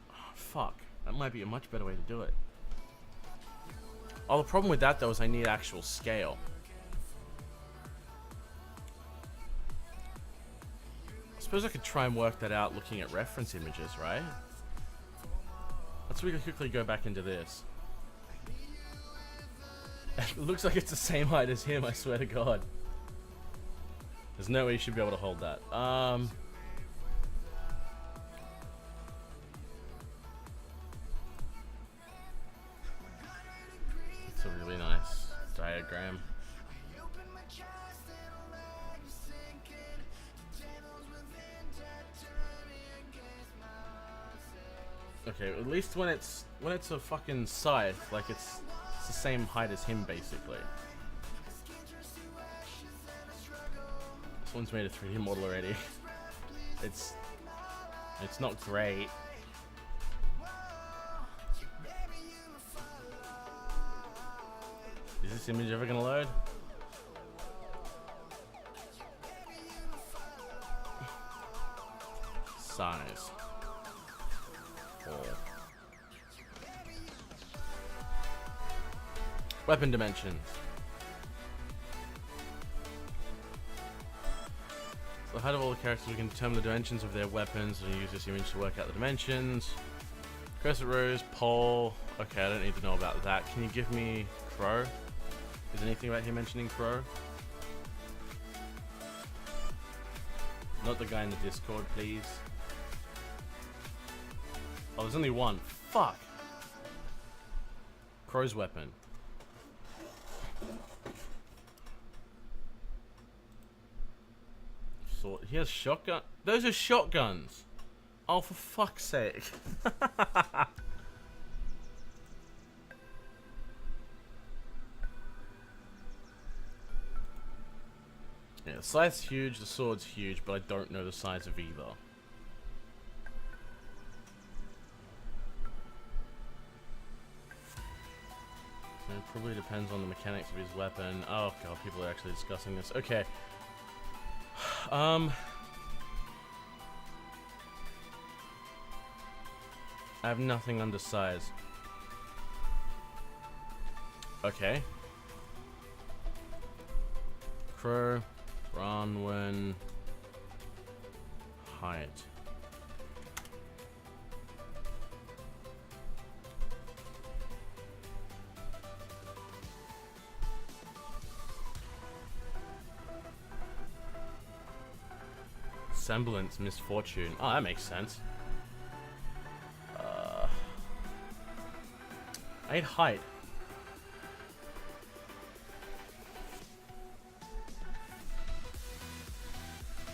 Oh, fuck. That might be a much better way to do it. Oh, the problem with that though is I need actual scale. I suppose I could try and work that out looking at reference images, right? Let's really quickly go back into this. It looks like it's the same height as him, I swear to God. There's no way you should be able to hold that. It's a really nice diagram. Okay, at least when it's a fucking Scyth, like it's the same height as him basically. This one's made a 3D model already. It's not great. Is this image ever gonna load? Size. 4. Weapon dimensions. the height of all the characters, we can determine the dimensions of their weapons and use this image to work out the dimensions. Crescent Rose, Pole. Okay, I don't need to know about that. Can you give me Qrow? Is there anything about him mentioning Qrow? Not the guy in the Discord, please. Oh, there's only one. Fuck! Qrow's weapon. Sword. He has shotgun. Those are shotguns! Oh, for fuck's sake. Yeah, the scythe's huge, the sword's huge, but I don't know the size of either. It probably depends on the mechanics of his weapon. Oh god, people are actually discussing this. Okay. I have nothing undersized. Okay. Qrow, Bronwyn, height. Semblance, misfortune. Oh, that makes sense. I need height.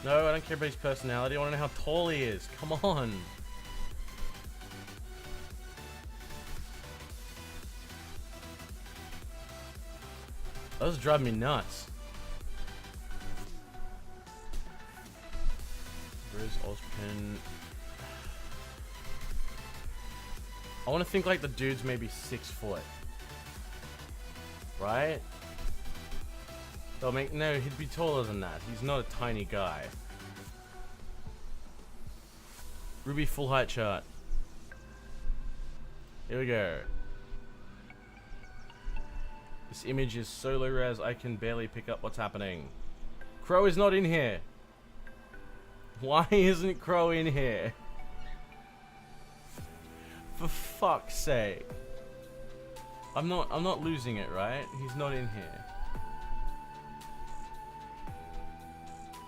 No, I don't care about his personality. I want to know how tall he is. Come on. Those drive me nuts. Where's Ozpin? I want to think like the dude's maybe 6 foot. Right? They'll make no, he'd be taller than that. He's not a tiny guy. RWBY full height chart. Here we go. This image is so low res I can barely pick up what's happening. Qrow is not in here. Why isn't Qrow in here? For fuck's sake. I'm not losing it, right? He's not in here.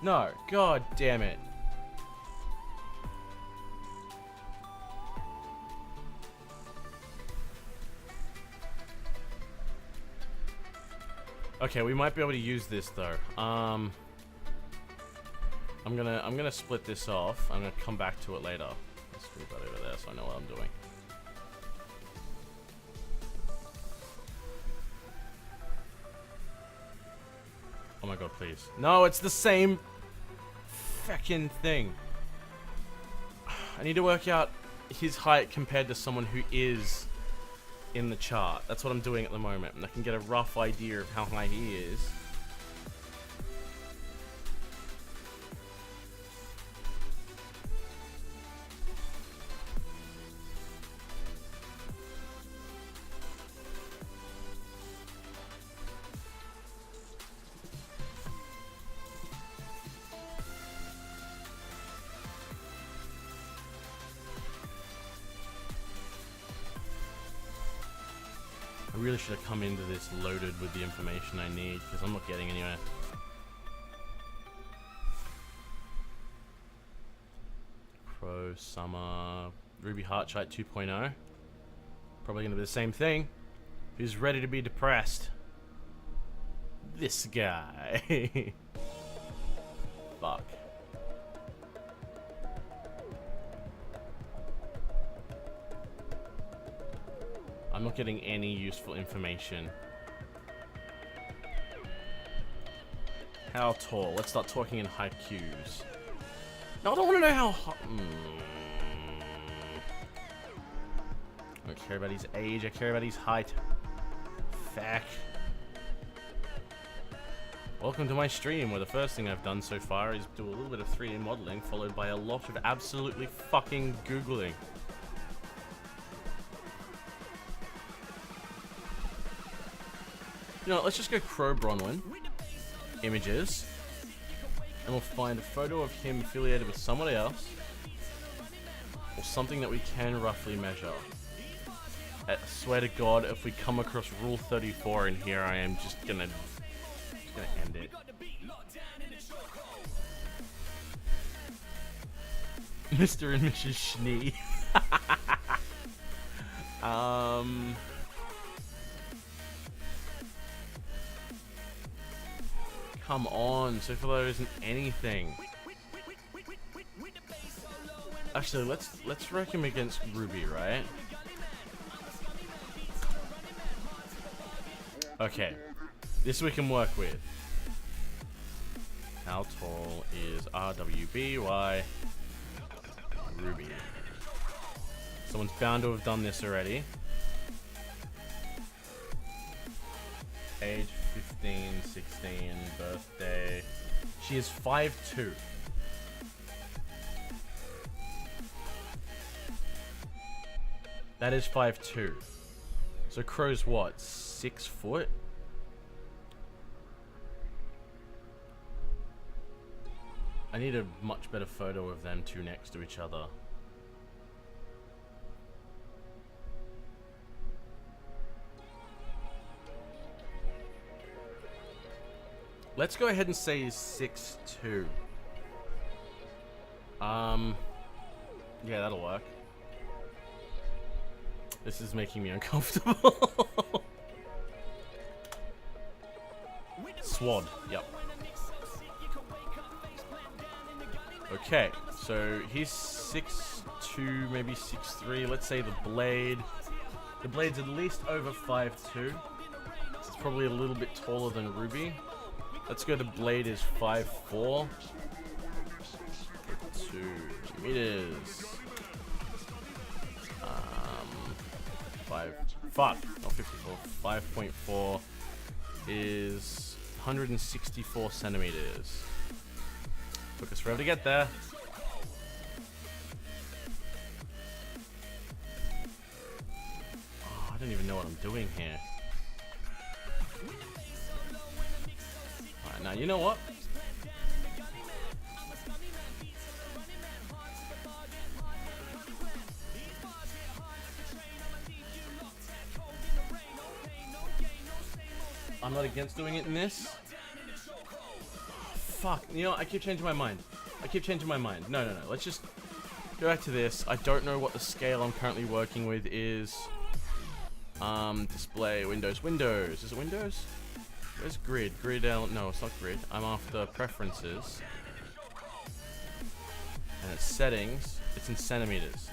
No, god damn it. Okay, we might be able to use this though. I'm gonna split this off. I'm gonna come back to it later. Let's move that over there so I know what I'm doing. Oh my god, please. No, it's the same fucking thing. I need to work out his height compared to someone who is in the chart. That's what I'm doing at the moment. And I can get a rough idea of how high he is. I really should have come into this loaded with the information I need, because I'm not getting anywhere. Qrow, Summer, RWBY Heartshite 2.0. Probably going to be the same thing. Who's ready to be depressed? This guy. Fuck. I'm not getting any useful information. How tall? Let's start talking in haikus. No, I don't want to know how high. I don't care about his age, I care about his height. Fuck. Welcome to my stream, where the first thing I've done so far is do a little bit of 3D modeling, followed by a lot of absolutely fucking Googling. You know, let's just go Qrow Bronwyn. Images. and we'll find a photo of him affiliated with someone else, or something that we can roughly measure. I swear to God, if we come across Rule 34 in here, I am just gonna end it. Mr. and Mrs. Schnee. Come on, so far there isn't anything. Actually, let's wreck him against RWBY, right? Okay, this we can work with. How tall is RWBY? RWBY. Someone's bound to have done this already. Age 15, 16, birthday. She is 5'2". That is 5'2". So Qrow's what? 6 foot? I need a much better photo of them two next to each other. Let's go ahead and say he's 6'2". Yeah, that'll work. This is making me uncomfortable. Swad, yep. Okay, so he's 6'2", maybe 6'3". Let's say the blade. The blade's at least over 5'2". It's probably a little bit taller than RWBY. Let's go, the blade is 5'4". 2 meters. 5.4 is 164 centimeters. Took us forever to get there. Oh, I don't even know what I'm doing here. Alright, now you know what? I'm not against doing it in this. Fuck, you know, I keep changing my mind. No. Let's just go back to this. I don't know what the scale I'm currently working with is. Display, Windows. Is it Windows? Where's grid? No, it's not grid. I'm after preferences. And it's settings. It's in centimeters.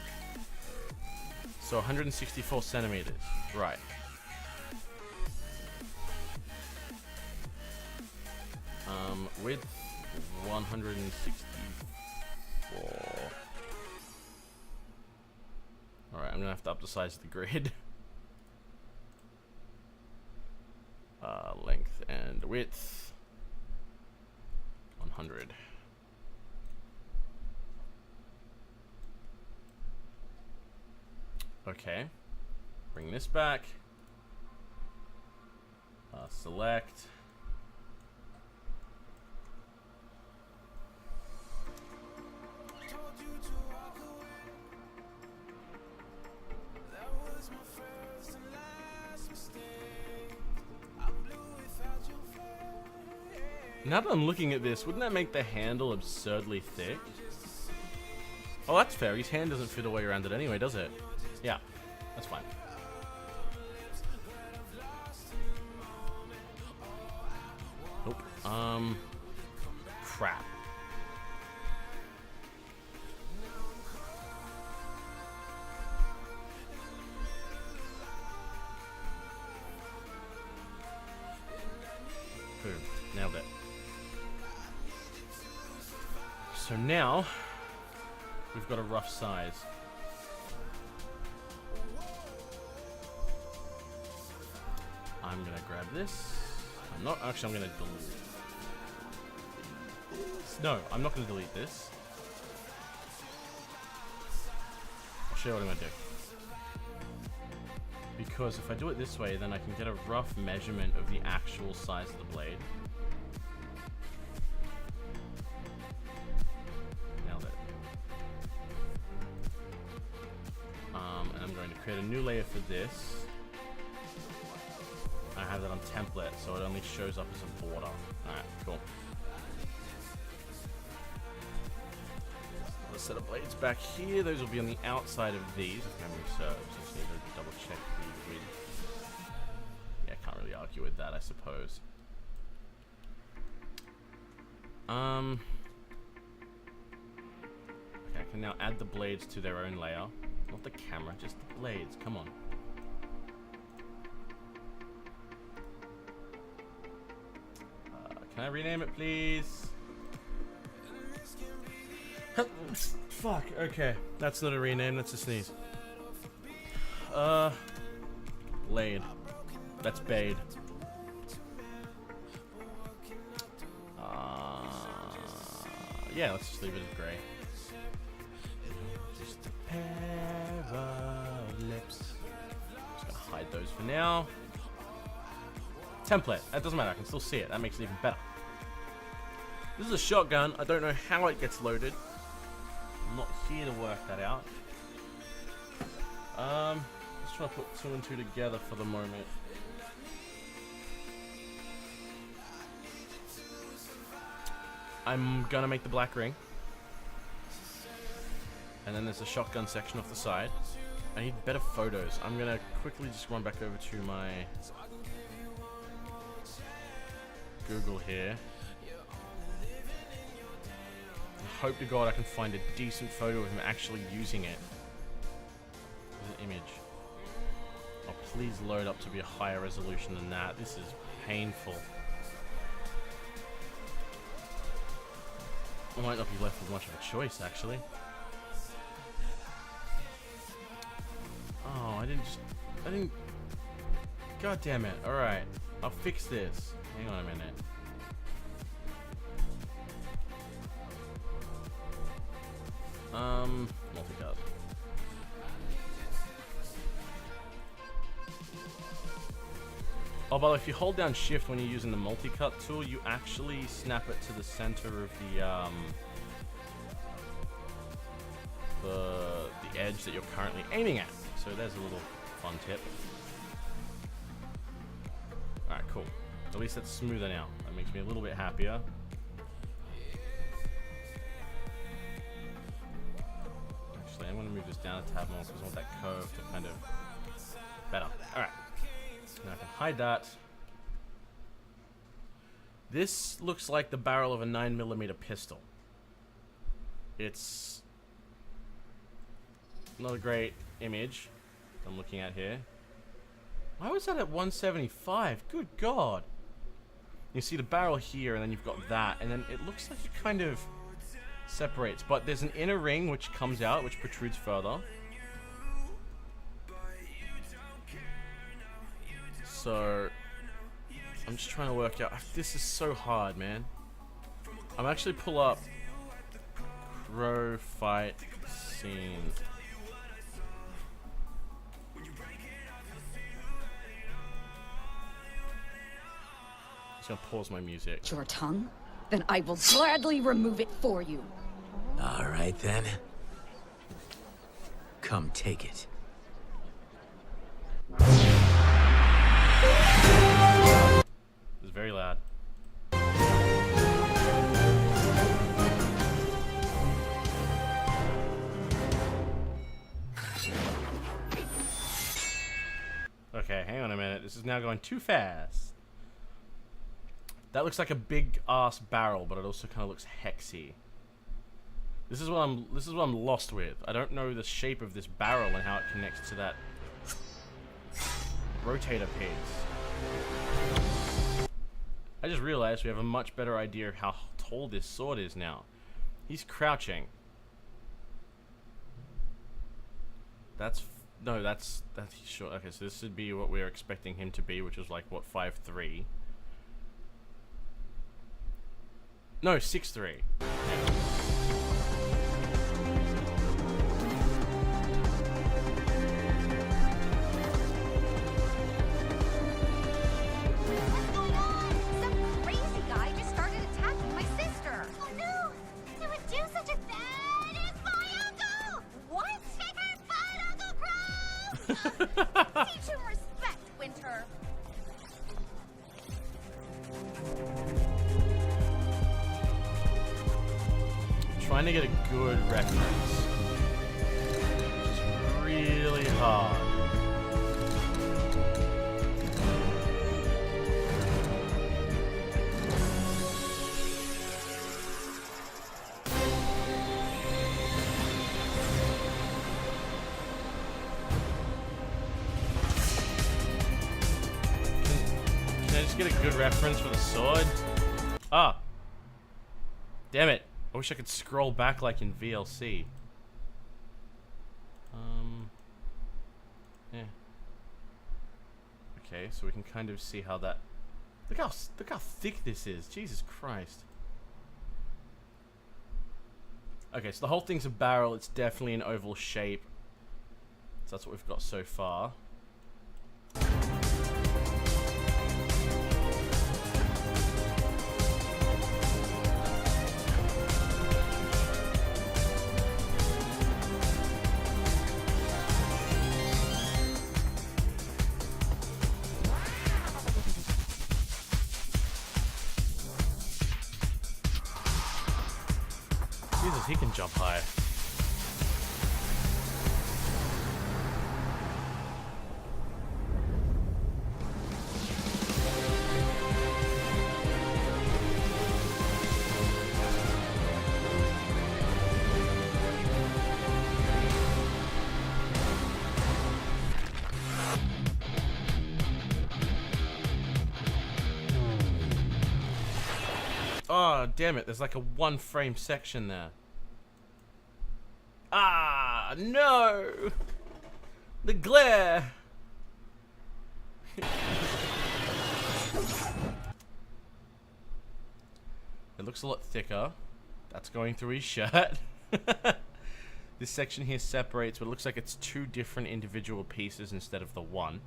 So 164 centimeters. Right. Width 164. Alright, I'm gonna have to up the size of the grid. Length and width 100. Okay. Bring this back. Select. Now that I'm looking at this, wouldn't that make the handle absurdly thick? Oh, that's fair. His hand doesn't fit all the way around it anyway, does it? Yeah, that's fine. Nope. Crap. Boom. Nailed it. So now, we've got a rough size. I'm gonna grab this. I'm not gonna delete. No, I'm not gonna delete this. I'll show you what I'm gonna do. Because if I do it this way, then I can get a rough measurement of the actual size of the blade. create a new layer for this. I have that on template, so it only shows up as a border. Alright, cool. Let's set of blades back here. Those will be on the outside of these, if memory serves. Just need to double check the width. Yeah, can't really argue with that, I suppose. Okay, I can now add the blades to their own layer. Not the camera, just the blades. Come on. Can I rename it, please? Fuck, okay. That's not a rename, that's a sneeze. Blade. That's Bade. Yeah, let's just leave it as gray. Just a pair of lips. Just gonna hide those for now. Template. That doesn't matter, I can still see it. That makes it even better. This is a shotgun. I don't know how it gets loaded. I'm not here to work that out. Just trying to put 2 and 2 together for the moment. I'm gonna make the black ring. And then there's a shotgun section off the side. I need better photos. I'm gonna quickly just run back over to my Google here. Hope to God I can find a decent photo of him actually using it. There's an image. Oh, please load up to be a higher resolution than that. This is painful. I might not be left with much of a choice, actually. Oh, I didn't... God damn it. Alright. I'll fix this. Hang on a minute. Multicut. Oh, but if you hold down shift when you're using the multicut tool, you actually snap it to the center of the edge that you're currently aiming at. So there's a little fun tip. Alright, cool. At least that's smoother now. That makes me a little bit happier. Actually, I'm going to move this down a tab more because I want that curve to kind of better. Alright. Now I can hide that. This looks like the barrel of a 9mm pistol. It's not a great image I'm looking at here. Why was that at 175? Good God. You see the barrel here, and then you've got that, and then it looks like it kind of separates. But there's an inner ring which comes out, which protrudes further. So I'm just trying to work out. This is so hard, man. I'm actually pull up Qrow fight scene. I'm just gonna pause my music. Your tongue? Then I will gladly remove it for you. All right then. Come take it. It's very loud. Okay, hang on a minute. This is now going too fast. That looks like a big ass barrel, but it also kind of looks hexy. This is what I'm lost with. I don't know the shape of this barrel and how it connects to that rotator piece. I just realized we have a much better idea of how tall this sword is now. He's crouching. That's short. Okay, so this would be what we're expecting him to be, which is like what, 5'3". No, 6'3". trying to get a good reference. It's really hard. Can I just get a good reference for the sword? Ah! Damn it. I wish I could scroll back like in VLC. Yeah. Okay, so we can kind of see how that... Look how thick this is. Jesus Christ. Okay, so the whole thing's a barrel. It's definitely an oval shape. So that's what we've got so far. Jesus, he can jump high. Oh, damn it. There's like a 1-frame section there. Ah, no! The glare! It looks a lot thicker. That's going through his shirt. This section here separates, but it looks like it's 2 different individual pieces instead of the one.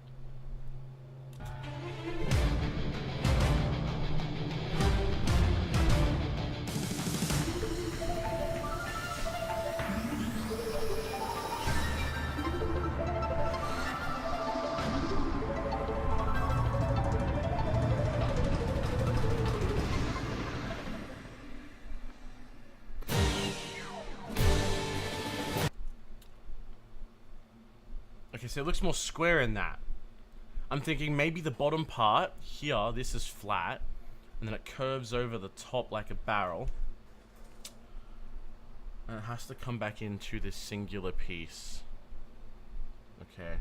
Okay, so it looks more square in that. I'm thinking maybe the bottom part here, this is flat, and then it curves over the top like a barrel. And it has to come back into this singular piece. Okay.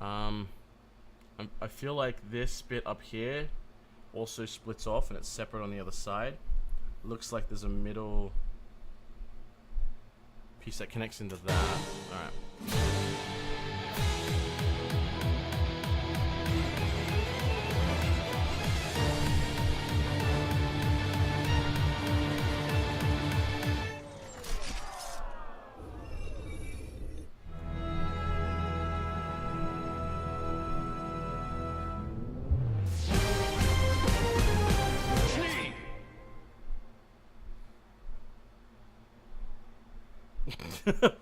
I feel like this bit up here also splits off and it's separate on the other side. Looks like there's a middle piece that connects into that. Alright.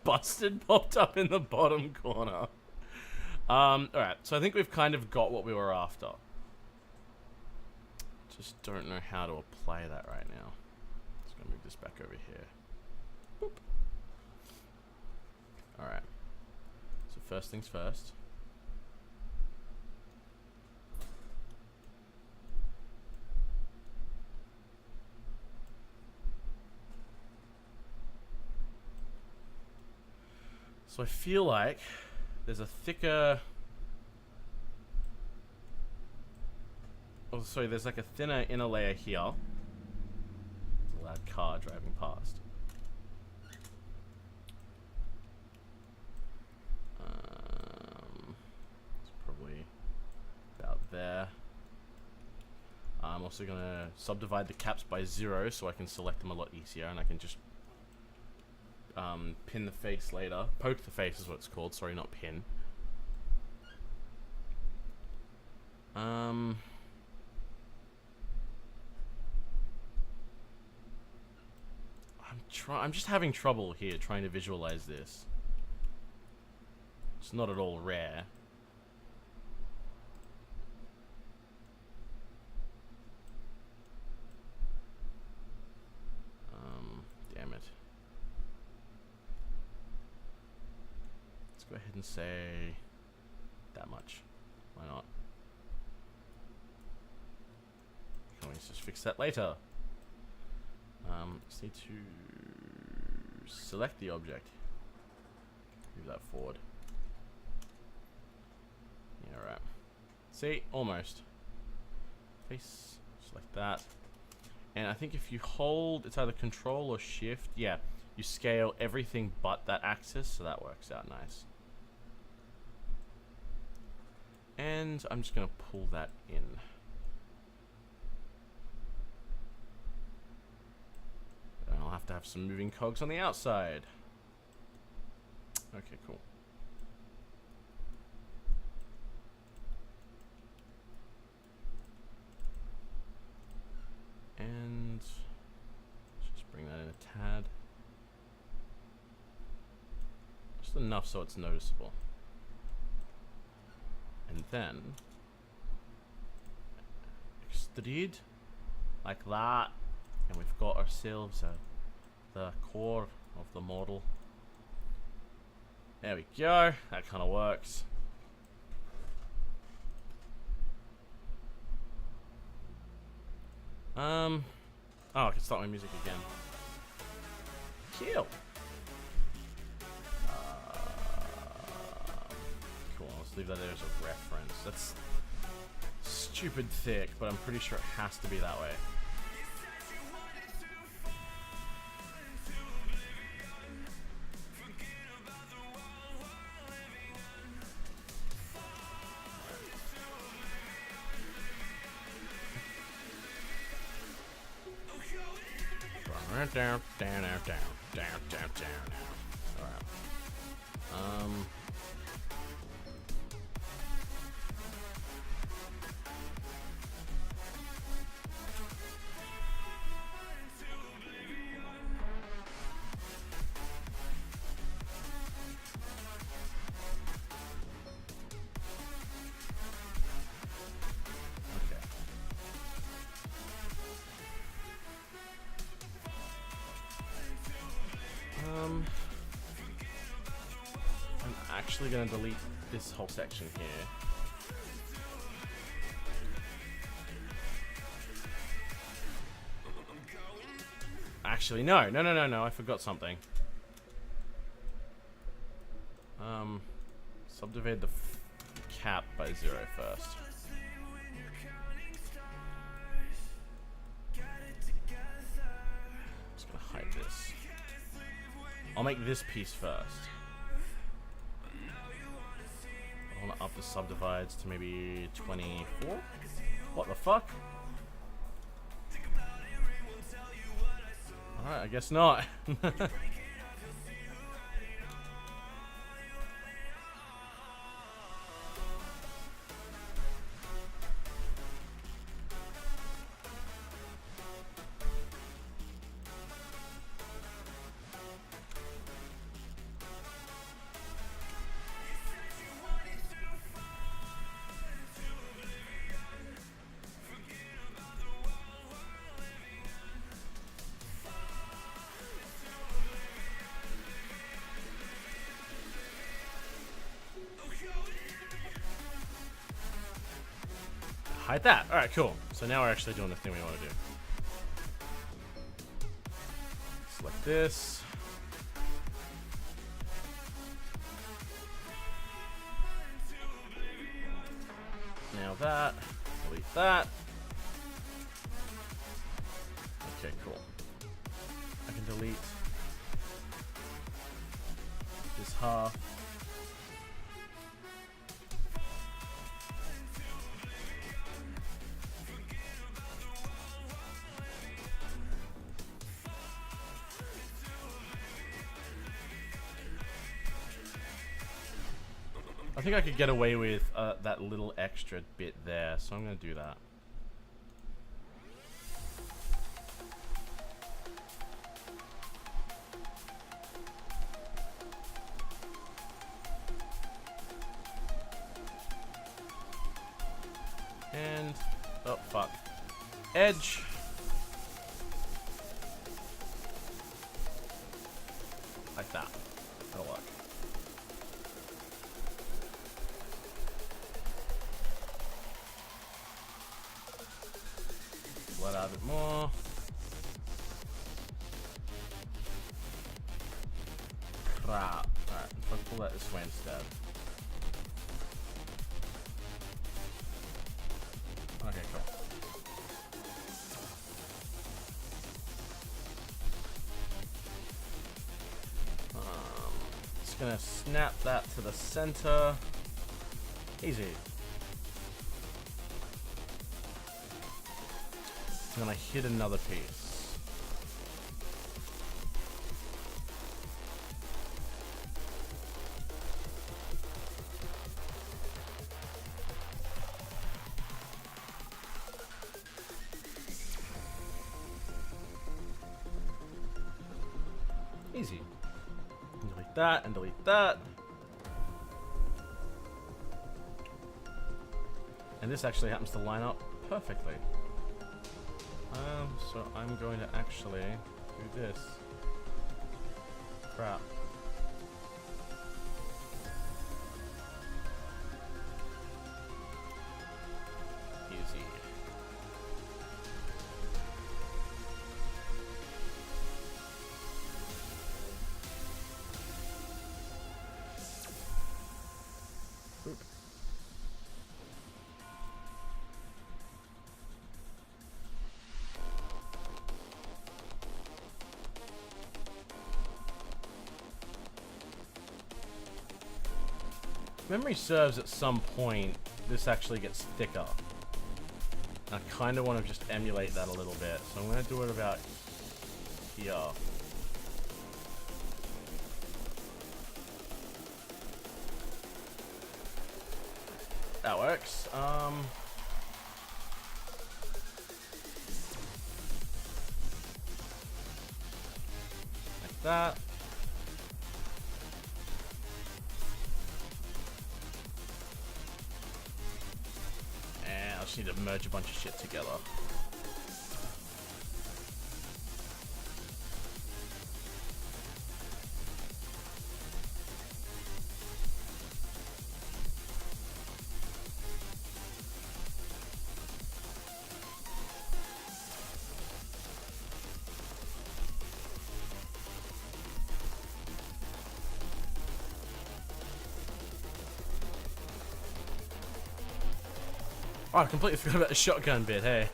Busted popped up in the bottom corner. Alright, so I think we've kind of got what we were after. Just don't know how to apply that right now. Just gonna move this back over here. Boop. Alright. So first things first. So I feel like there's a thicker... Oh, sorry, there's like a thinner inner layer here. There's a loud car driving past. It's probably about there. I'm also going to subdivide the caps by 0 so I can select them a lot easier, and I can just pin the face later. Poke the face is what it's called. Sorry, not pin. I'm just having trouble here trying to visualize this. It's not at all rare. Let's go ahead and say that much. Why not? Can we just fix that later? Just need to select the object. Move that forward. Yeah, right. See? Almost. Face. Just like that. And I think if you hold, it's either Control or Shift. Yeah, you scale everything but that axis, so that works out nice. And I'm just going to pull that in. And I'll have to have some moving cogs on the outside. Okay, cool. And let's just bring that in a tad. Just enough so it's noticeable. And then extrude like that, and we've got ourselves the core of the model. There we go. That kind of works. Oh, I can start my music again. Kill. Cool. Let's leave that there as a reference. That's stupid thick, but I'm pretty sure it has to be that way. Down. Alright. I'm actually going to delete this whole section here. Actually, no, I forgot something. Subdivide the cap by 0 first. Just gonna hide this. I'll make this piece first. I want to up the subdivides to maybe 24? What the fuck? Alright, I guess not. Hide that. Alright, cool. So now we're actually doing the thing we want to do. Select this. Now that. Delete that. Okay, cool. I can delete this half. I think I could get away with that little extra bit there, so I'm going to do that. And, oh fuck, edge. Like that. That'll work. bit more. Crap. Alright, let's pull that this way instead. Okay, cool. Just gonna snap that to the center. Easy. I'm gonna hit another piece. Easy. Delete that and delete that. And this actually happens to line up perfectly. So I'm going to actually do this. Crap. Easy. Oop. Memory serves, at some point this actually gets thicker. I kind of want to just emulate that a little bit, so I'm going to do it about here. That works. Like that. And I just need to merge a bunch of shit together. Oh, I completely forgot about the shotgun bit, hey.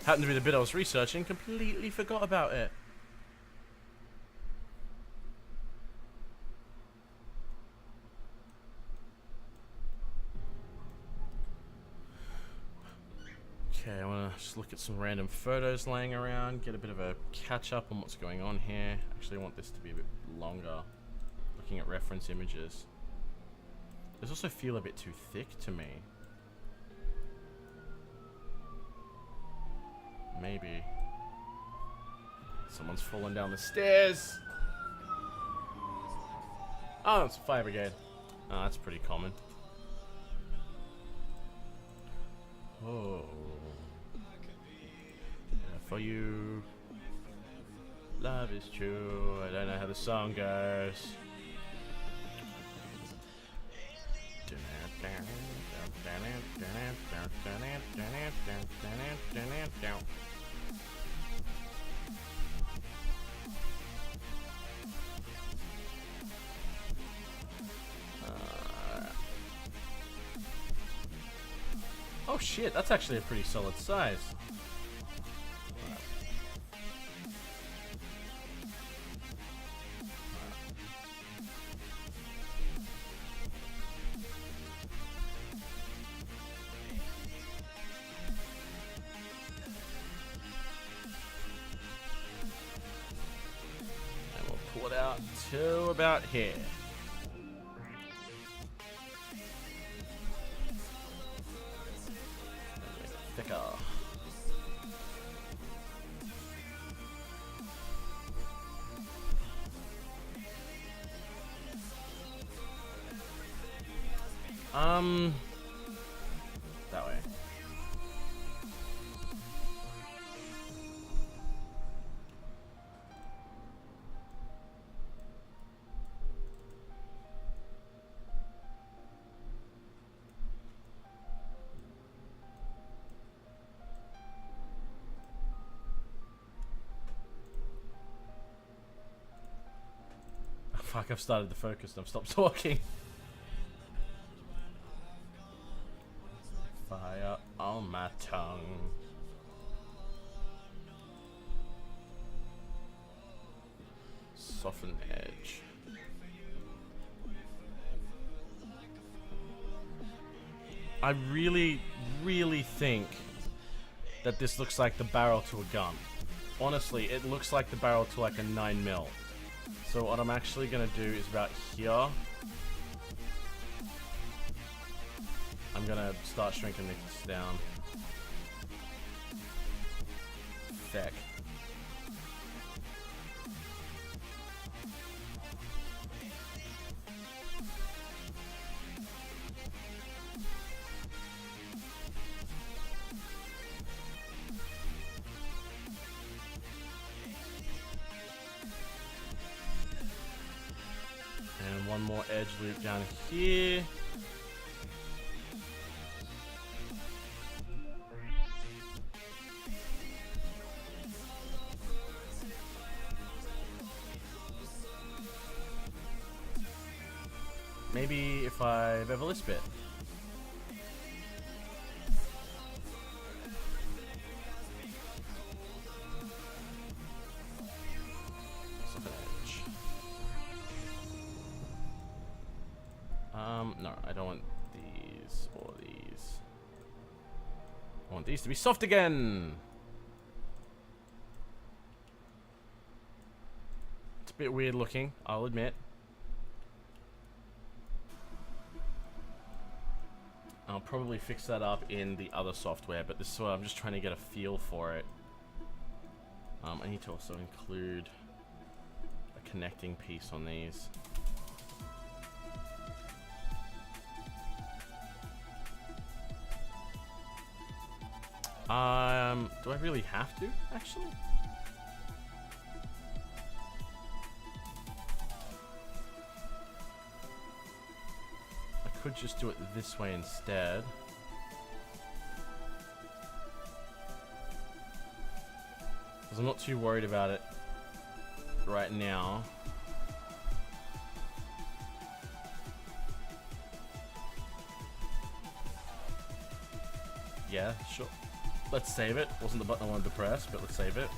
Happened to be the bit I was researching, completely forgot about it. Okay, I want to just look at some random photos laying around, get a bit of a catch up on what's going on here. Actually, I want this to be a bit longer, looking at reference images. Those also feel a bit too thick to me. Maybe. Someone's fallen down the stairs. Oh, it's a fire brigade. Oh, that's pretty common. Oh. For you. Love is true. I don't know how the song goes. Oh shit, that's actually a pretty solid size. And we'll pull it out to about here. Thicker. That way. Fuck, I've started to focus. I've stopped talking. Fire on my tongue. Soften edge. I really, really think that this looks like the barrel to a gun. Honestly, it looks like the barrel to like a 9mm. So what I'm actually gonna do is about here. I'm gonna start shrinking this down. Feck. And one more edge loop down here. Maybe if I bevel this bit. Soften edge. No, I don't want these or these. I want these to be soft again. It's a bit weird looking, I'll admit. I'll probably fix that up in the other software, but this is what I'm just trying to get a feel for it. I need to also include a connecting piece on these. Do I really have to, actually? I could just do it this way instead. Because I'm not too worried about it right now. Yeah, sure. Let's save it. Wasn't the button I wanted to press, but let's save it.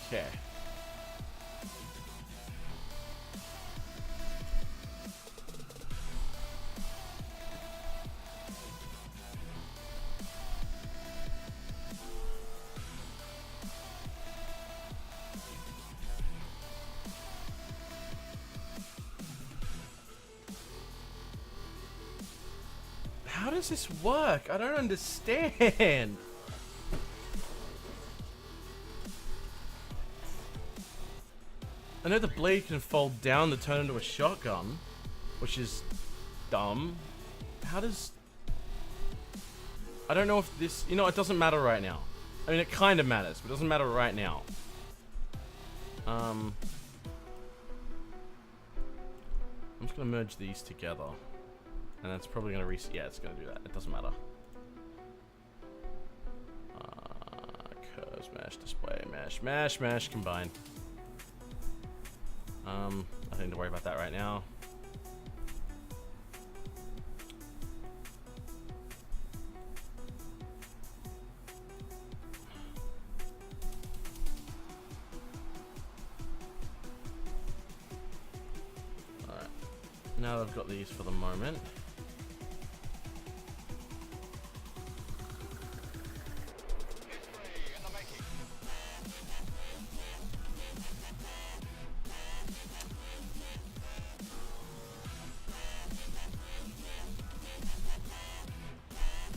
Okay. How does this work? I don't understand. I know the blade can fold down to turn into a shotgun, which is dumb. How does... I don't know if this... You know, it doesn't matter right now. I mean, it kind of matters, but it doesn't matter right now. I'm just going to merge these together. And that's probably going to reset. Yeah, it's going to do that. It doesn't matter. Curves, mesh, display, mesh, combine. Nothing to worry about that right now. Alright. Now that I've got these for the moment.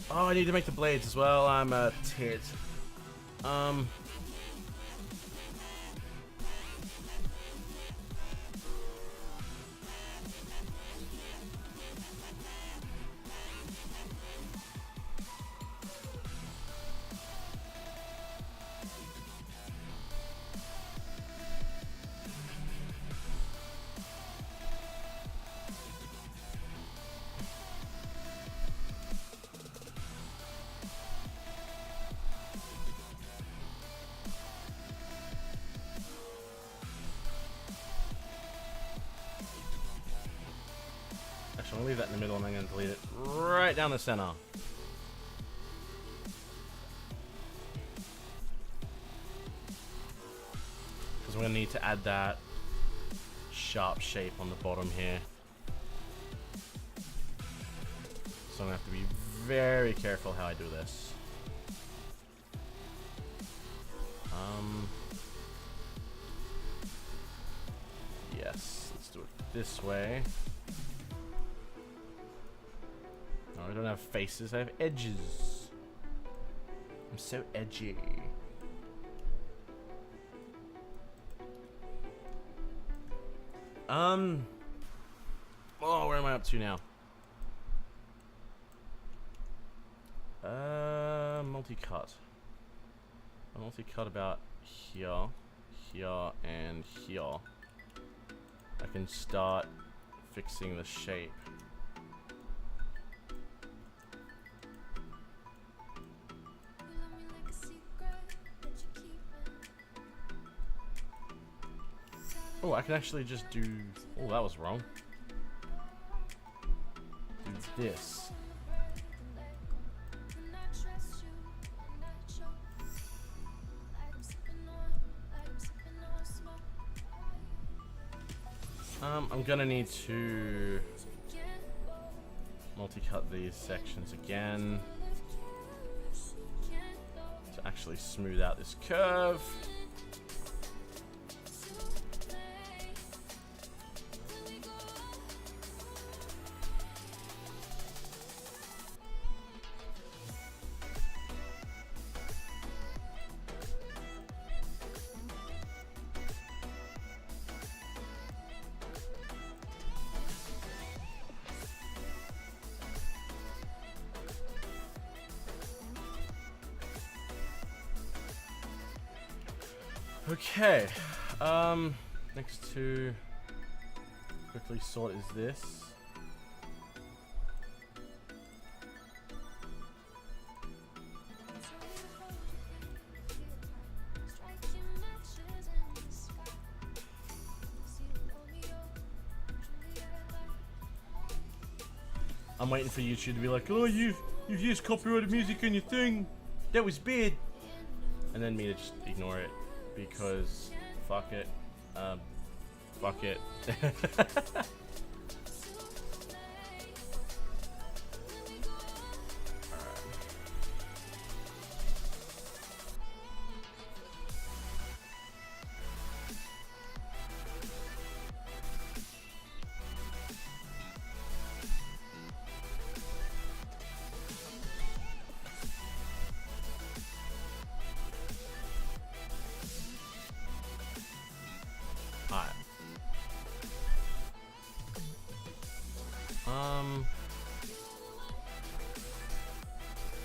Oh, I need to make the blades as well. I'm a tit. gonna leave that in the middle and I'm gonna delete it right down the center. Because we're gonna need to add that sharp shape on the bottom here. So I'm gonna have to be very careful how I do this. Yes, let's do it this way. No, I don't have faces, I have edges. I'm so edgy. Oh, where am I up to now? Multi-cut. A multi-cut about here, here, and here. I can start fixing the shape. Oh, I can actually just do... Oh, that was wrong. Do this. I'm gonna need to multi-cut these sections again to actually smooth out this curve. Okay, next to quickly sort is this. I'm waiting for YouTube to be like, oh, you've used copyrighted music in your thing. That was bad. And then me to just ignore it. Because fuck it. Fuck it.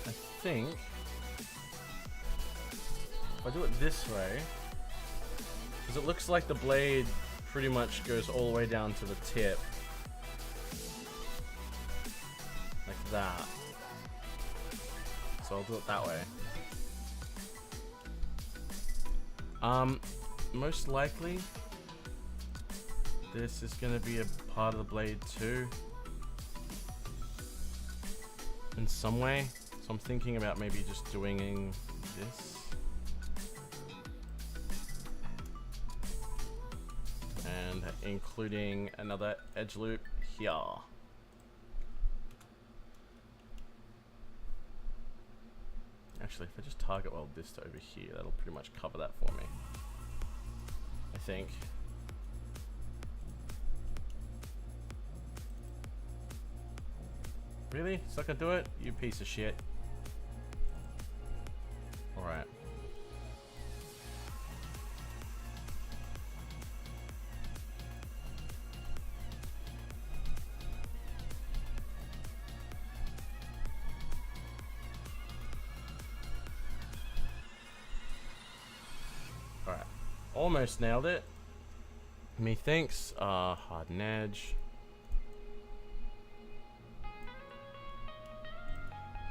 I think if I do it this way, because it looks like the blade pretty much goes all the way down to the tip, like that. So I'll do it that way. Most likely this is gonna be a part of the blade too, in some way. So I'm thinking about maybe just doing this. And including another edge loop here. Actually, if I just target weld this to over here, that'll pretty much cover that for me, I think. Really? It's not gonna do it? You piece of shit. Alright. Alright. Almost nailed it. Methinks. Harden edge.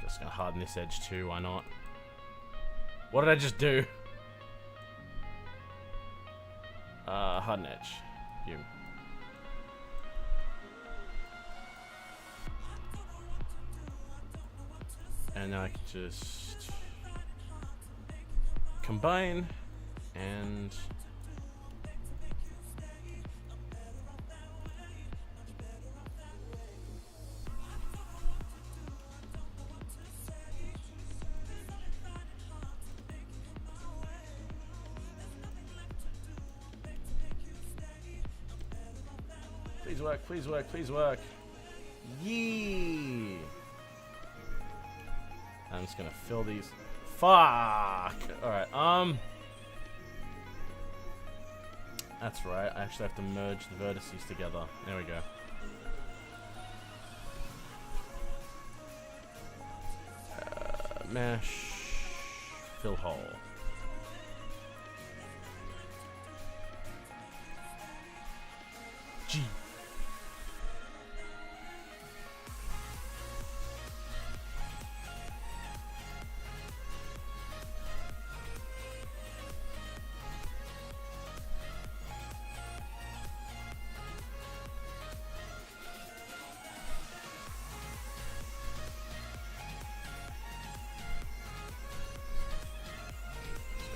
Just gonna harden this edge too, why not? What did I just do? Harden edge. You. And now I can just combine and please work, please work, please work. Yee! I'm just gonna fill these. Fuck! Alright, that's right, I actually have to merge the vertices together. There we go. Mesh. Fill hole. G.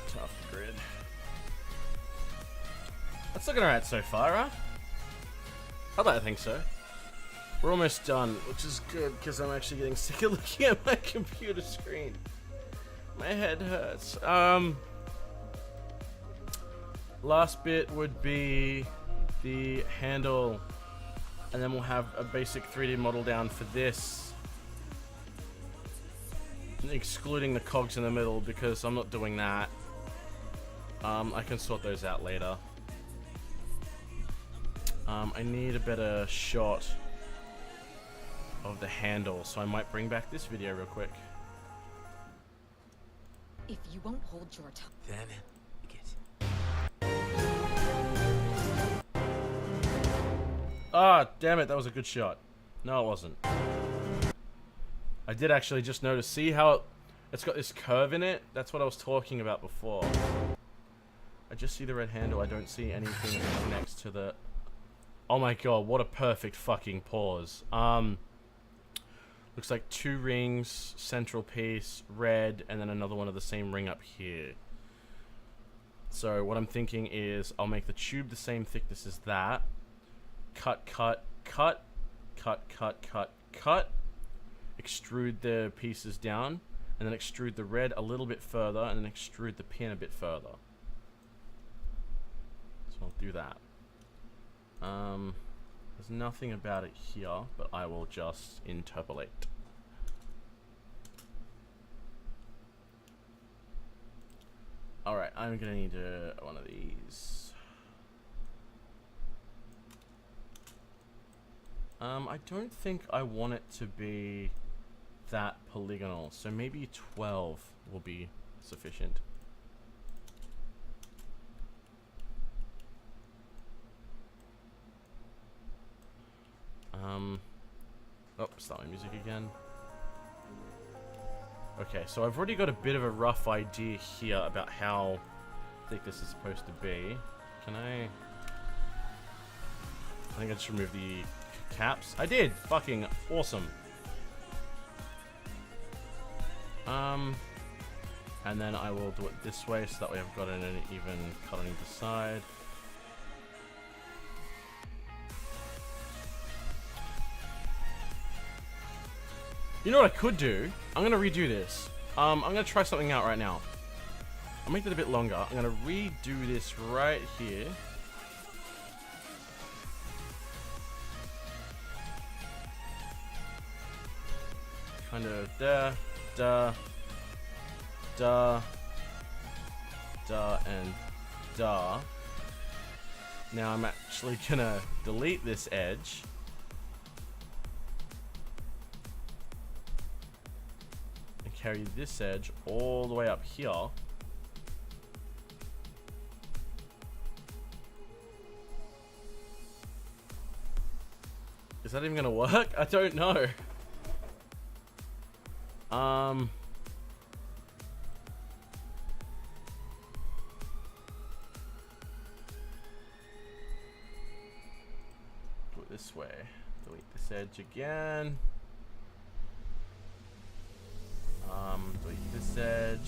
Tough grid. That's looking alright so far, huh? I'd like to think so. We're almost done, which is good because I'm actually getting sick of looking at my computer screen. My head hurts. Last bit would be the handle, and then we'll have a basic 3D model down for this, excluding the cogs in the middle because I'm not doing that. I can sort those out later. I need a better shot of the handle, so I might bring back this video real quick. If you won't hold your tongue. Then, get. Ah, damn it, that was a good shot. No, it wasn't. I did actually just notice. See how it's got this curve in it? That's what I was talking about before. I just see the red handle. I don't see anything next to the... Oh my god, what a perfect fucking pause. Looks like 2 rings, central piece, red, and then another one of the same ring up here. So what I'm thinking is I'll make the tube the same thickness as that. Cut, cut, cut, cut, cut, cut, cut. Extrude the pieces down, and then extrude the red a little bit further, and then extrude the pin a bit further. So I'll do that. There's nothing about it here, but I will just interpolate. Alright, I'm gonna need one of these. I don't think I want it to be that polygonal, so maybe 12 will be sufficient. Oh, start my music again. Okay, so I've already got a bit of a rough idea here about how thick this is supposed to be. Can I think I just removed the caps. I did! Fucking awesome. And then I will do it this way so that way I've got an even cut on either side. You know what I could do? I'm gonna redo this. I'm gonna try something out right now. I'll make it a bit longer. I'm gonna redo this right here. Kind of da, da, da, da, and da. Now I'm actually gonna delete this edge. Carry this edge all the way up here. Is that even gonna work? I don't know. Do it this way. Delete this edge again. Delete this edge.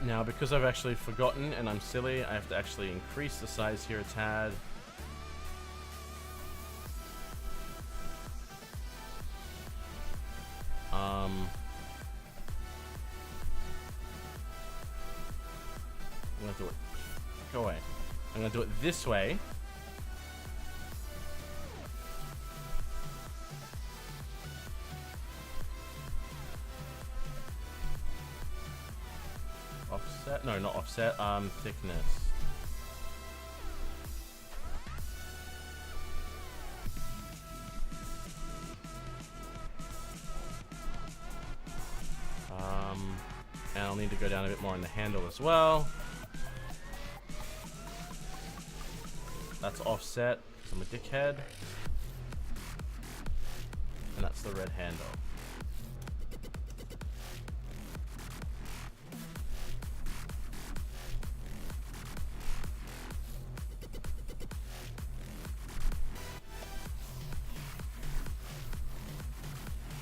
Now, because I've actually forgotten and I'm silly, I have to actually increase the size here a tad. I'm gonna do it. Go away. I'm gonna do it this way. Offset? No, not offset. Thickness. And I'll need to go down a bit more on the handle as well. That's offset, because I'm a dickhead. And that's the red handle.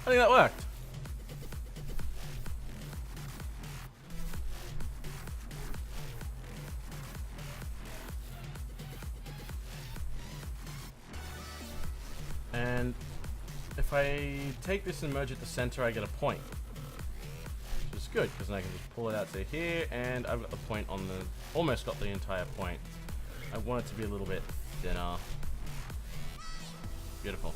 I think that worked. And if I take this and merge at the center, I get a point. Which is good, because then I can just pull it out to here, and I've got the point on the... almost got the entire point. I want it to be a little bit thinner. Beautiful.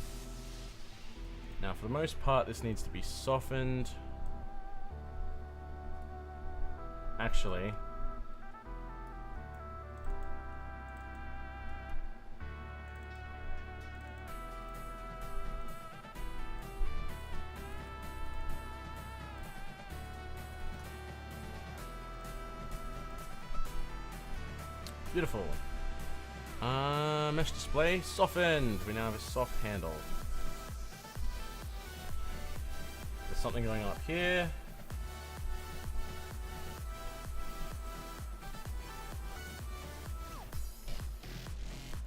Now, for the most part, this needs to be softened. Actually... beautiful. Mesh display softened. We now have a soft handle. There's something going on up here.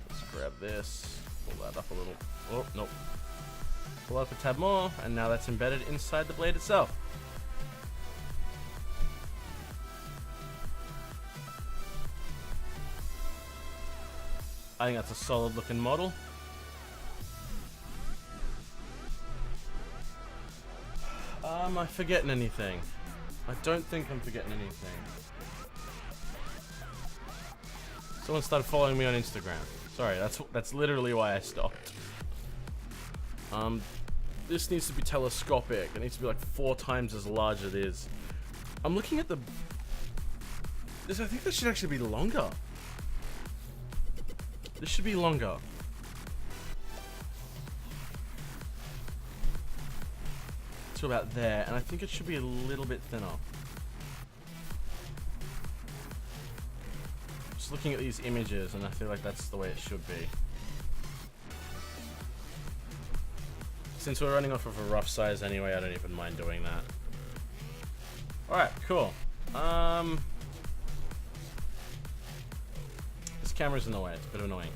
Let's grab this. Pull that up a little. Oh, nope. Pull up a tab more, and now that's embedded inside the blade itself. I think that's a solid looking model. Am I forgetting anything? I don't think I'm forgetting anything. Someone started following me on Instagram. Sorry, that's literally why I stopped. This needs to be telescopic. It needs to be like 4 times as large as it is. I'm looking at the... I think this should actually be longer. This should be longer. To about there, and I think it should be a little bit thinner. Just looking at these images, and I feel like that's the way it should be. Since we're running off of a rough size anyway, I don't even mind doing that. Alright, cool. This camera's in the way, it's a bit annoying.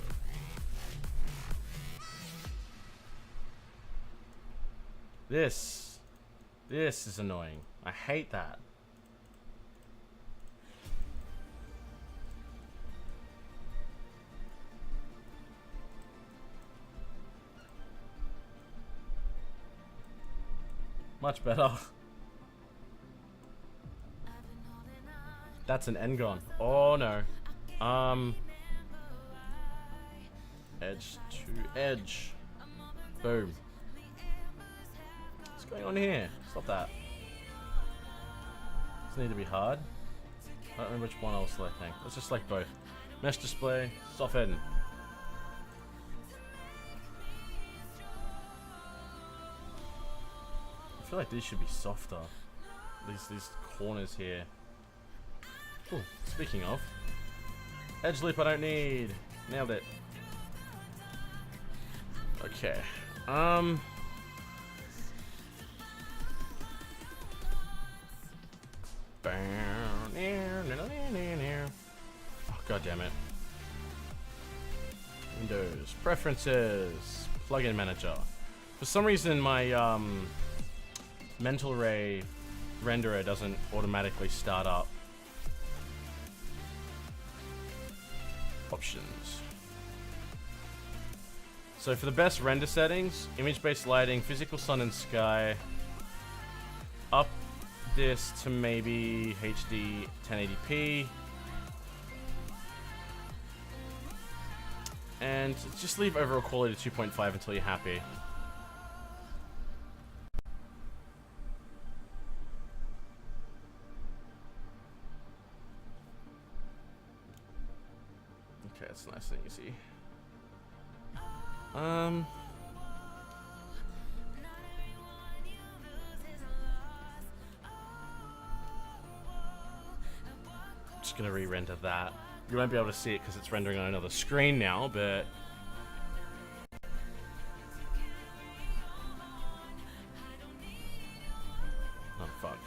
This is annoying. I hate that. Much better. That's an N-gon. Oh no. Edge to edge. Boom. What's going on here? Stop that. Does it need to be hard? I don't remember which one I was selecting. Let's just select both. Mesh display, soften. I feel like these should be softer. These corners here. Ooh, speaking of. Edge loop I don't need. Nailed it. Okay. Oh, God damn it. Windows, preferences, plugin manager. For some reason, my mental ray renderer doesn't automatically start up. Options. So for the best render settings, image-based lighting, physical sun and sky, up this to maybe HD 1080p, and just leave overall quality to 2.5 until you're happy. Okay, that's nice and easy. Just gonna re-render that. You won't be able to see it because it's rendering on another screen now, but oh fuck.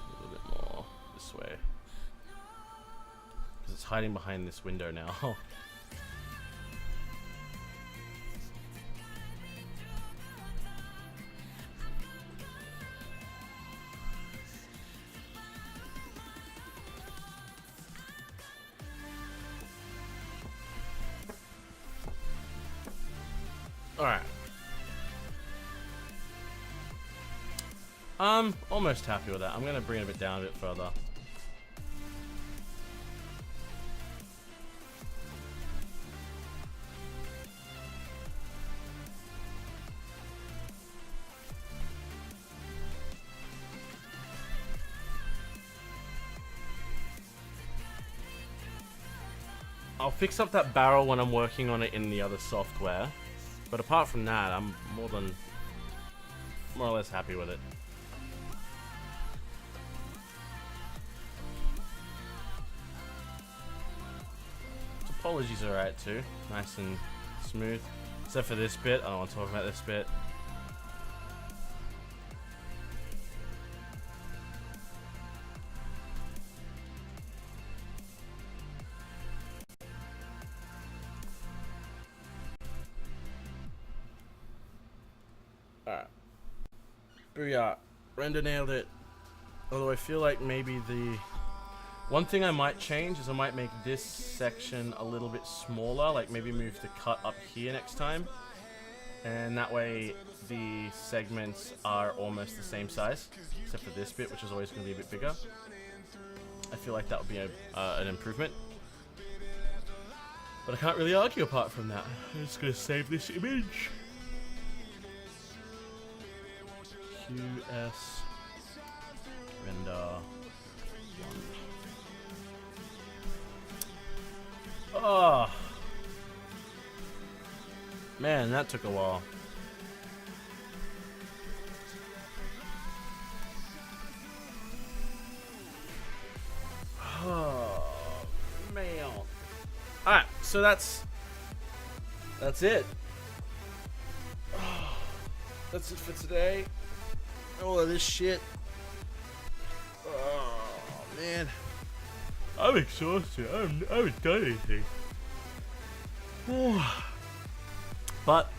A little bit more this way. Because it's hiding behind this window now. Alright. I'm almost happy with that. I'm gonna bring it a bit down a bit further. I'll fix up that barrel when I'm working on it in the other software. But apart from that, I'm more or less happy with it. Topology's alright too. Nice and smooth. Except for this bit. I don't want to talk about this bit. Alright. Booyah. Render nailed it. Although I feel like maybe the one thing I might change is I might make this section a little bit smaller. Like maybe move the cut up here next time. And that way the segments are almost the same size. Except for this bit, which is always going to be a bit bigger. I feel like that would be an improvement. But I can't really argue apart from that. I'm just going to save this image. QS render 1. Oh man, that took a while. Oh man. Alright, so that's it. That's it for today. All of this shit. Oh man, I'm exhausted. I haven't done anything. But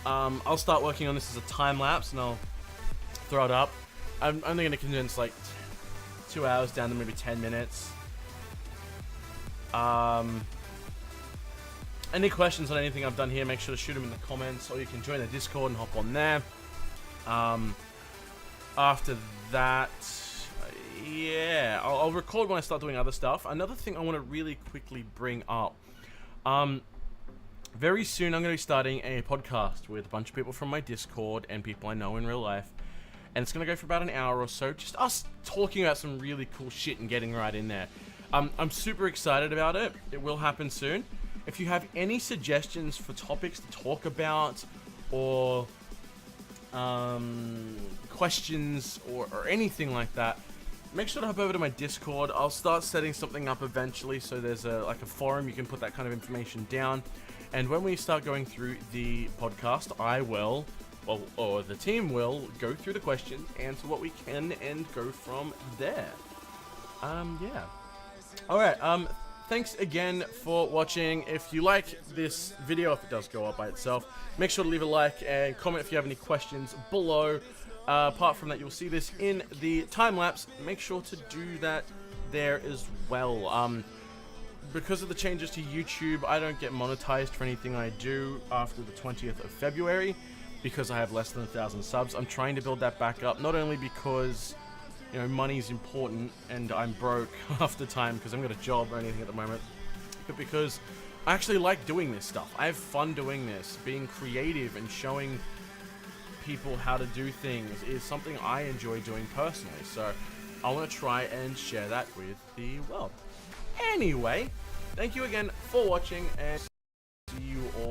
I'll start working on this as a time lapse, and I'll throw it up. I'm only going to condense like 2 hours down to maybe 10 minutes. Any questions on anything I've done here, make sure to shoot them in the comments, or you can join the Discord and hop on there. After that, yeah, I'll record when I start doing other stuff. Another thing I want to really quickly bring up. Very soon I'm going to be starting a podcast with a bunch of people from my Discord and people I know in real life. And it's going to go for about an hour or so. Just us talking about some really cool shit and getting right in there. I'm super excited about it. It will happen soon. If you have any suggestions for topics to talk about, or questions or anything like that, make sure to hop over to my Discord. I'll start setting something up eventually, so there's like a forum you can put that kind of information down. And when we start going through the podcast, I will, or the team will, go through the questions, answer what we can, and go from there. Yeah. Alright, thanks again for watching. If you like this video, if it does go up by itself, make sure to leave a like and comment if you have any questions below. Apart from that, you'll see this in the time-lapse. Make sure to do that there as well. Because of the changes to YouTube, I don't get monetized for anything I do after the 20th of February, because I have less than 1,000 subs. I'm trying to build that back up, not only because, you know, money's important and I'm broke half the time because I haven't got a job or anything at the moment, but because I actually like doing this stuff. I have fun doing this. Being creative and showing people how to do things is something I enjoy doing personally, so I want to try and share that with the world. Anyway, thank you again for watching, and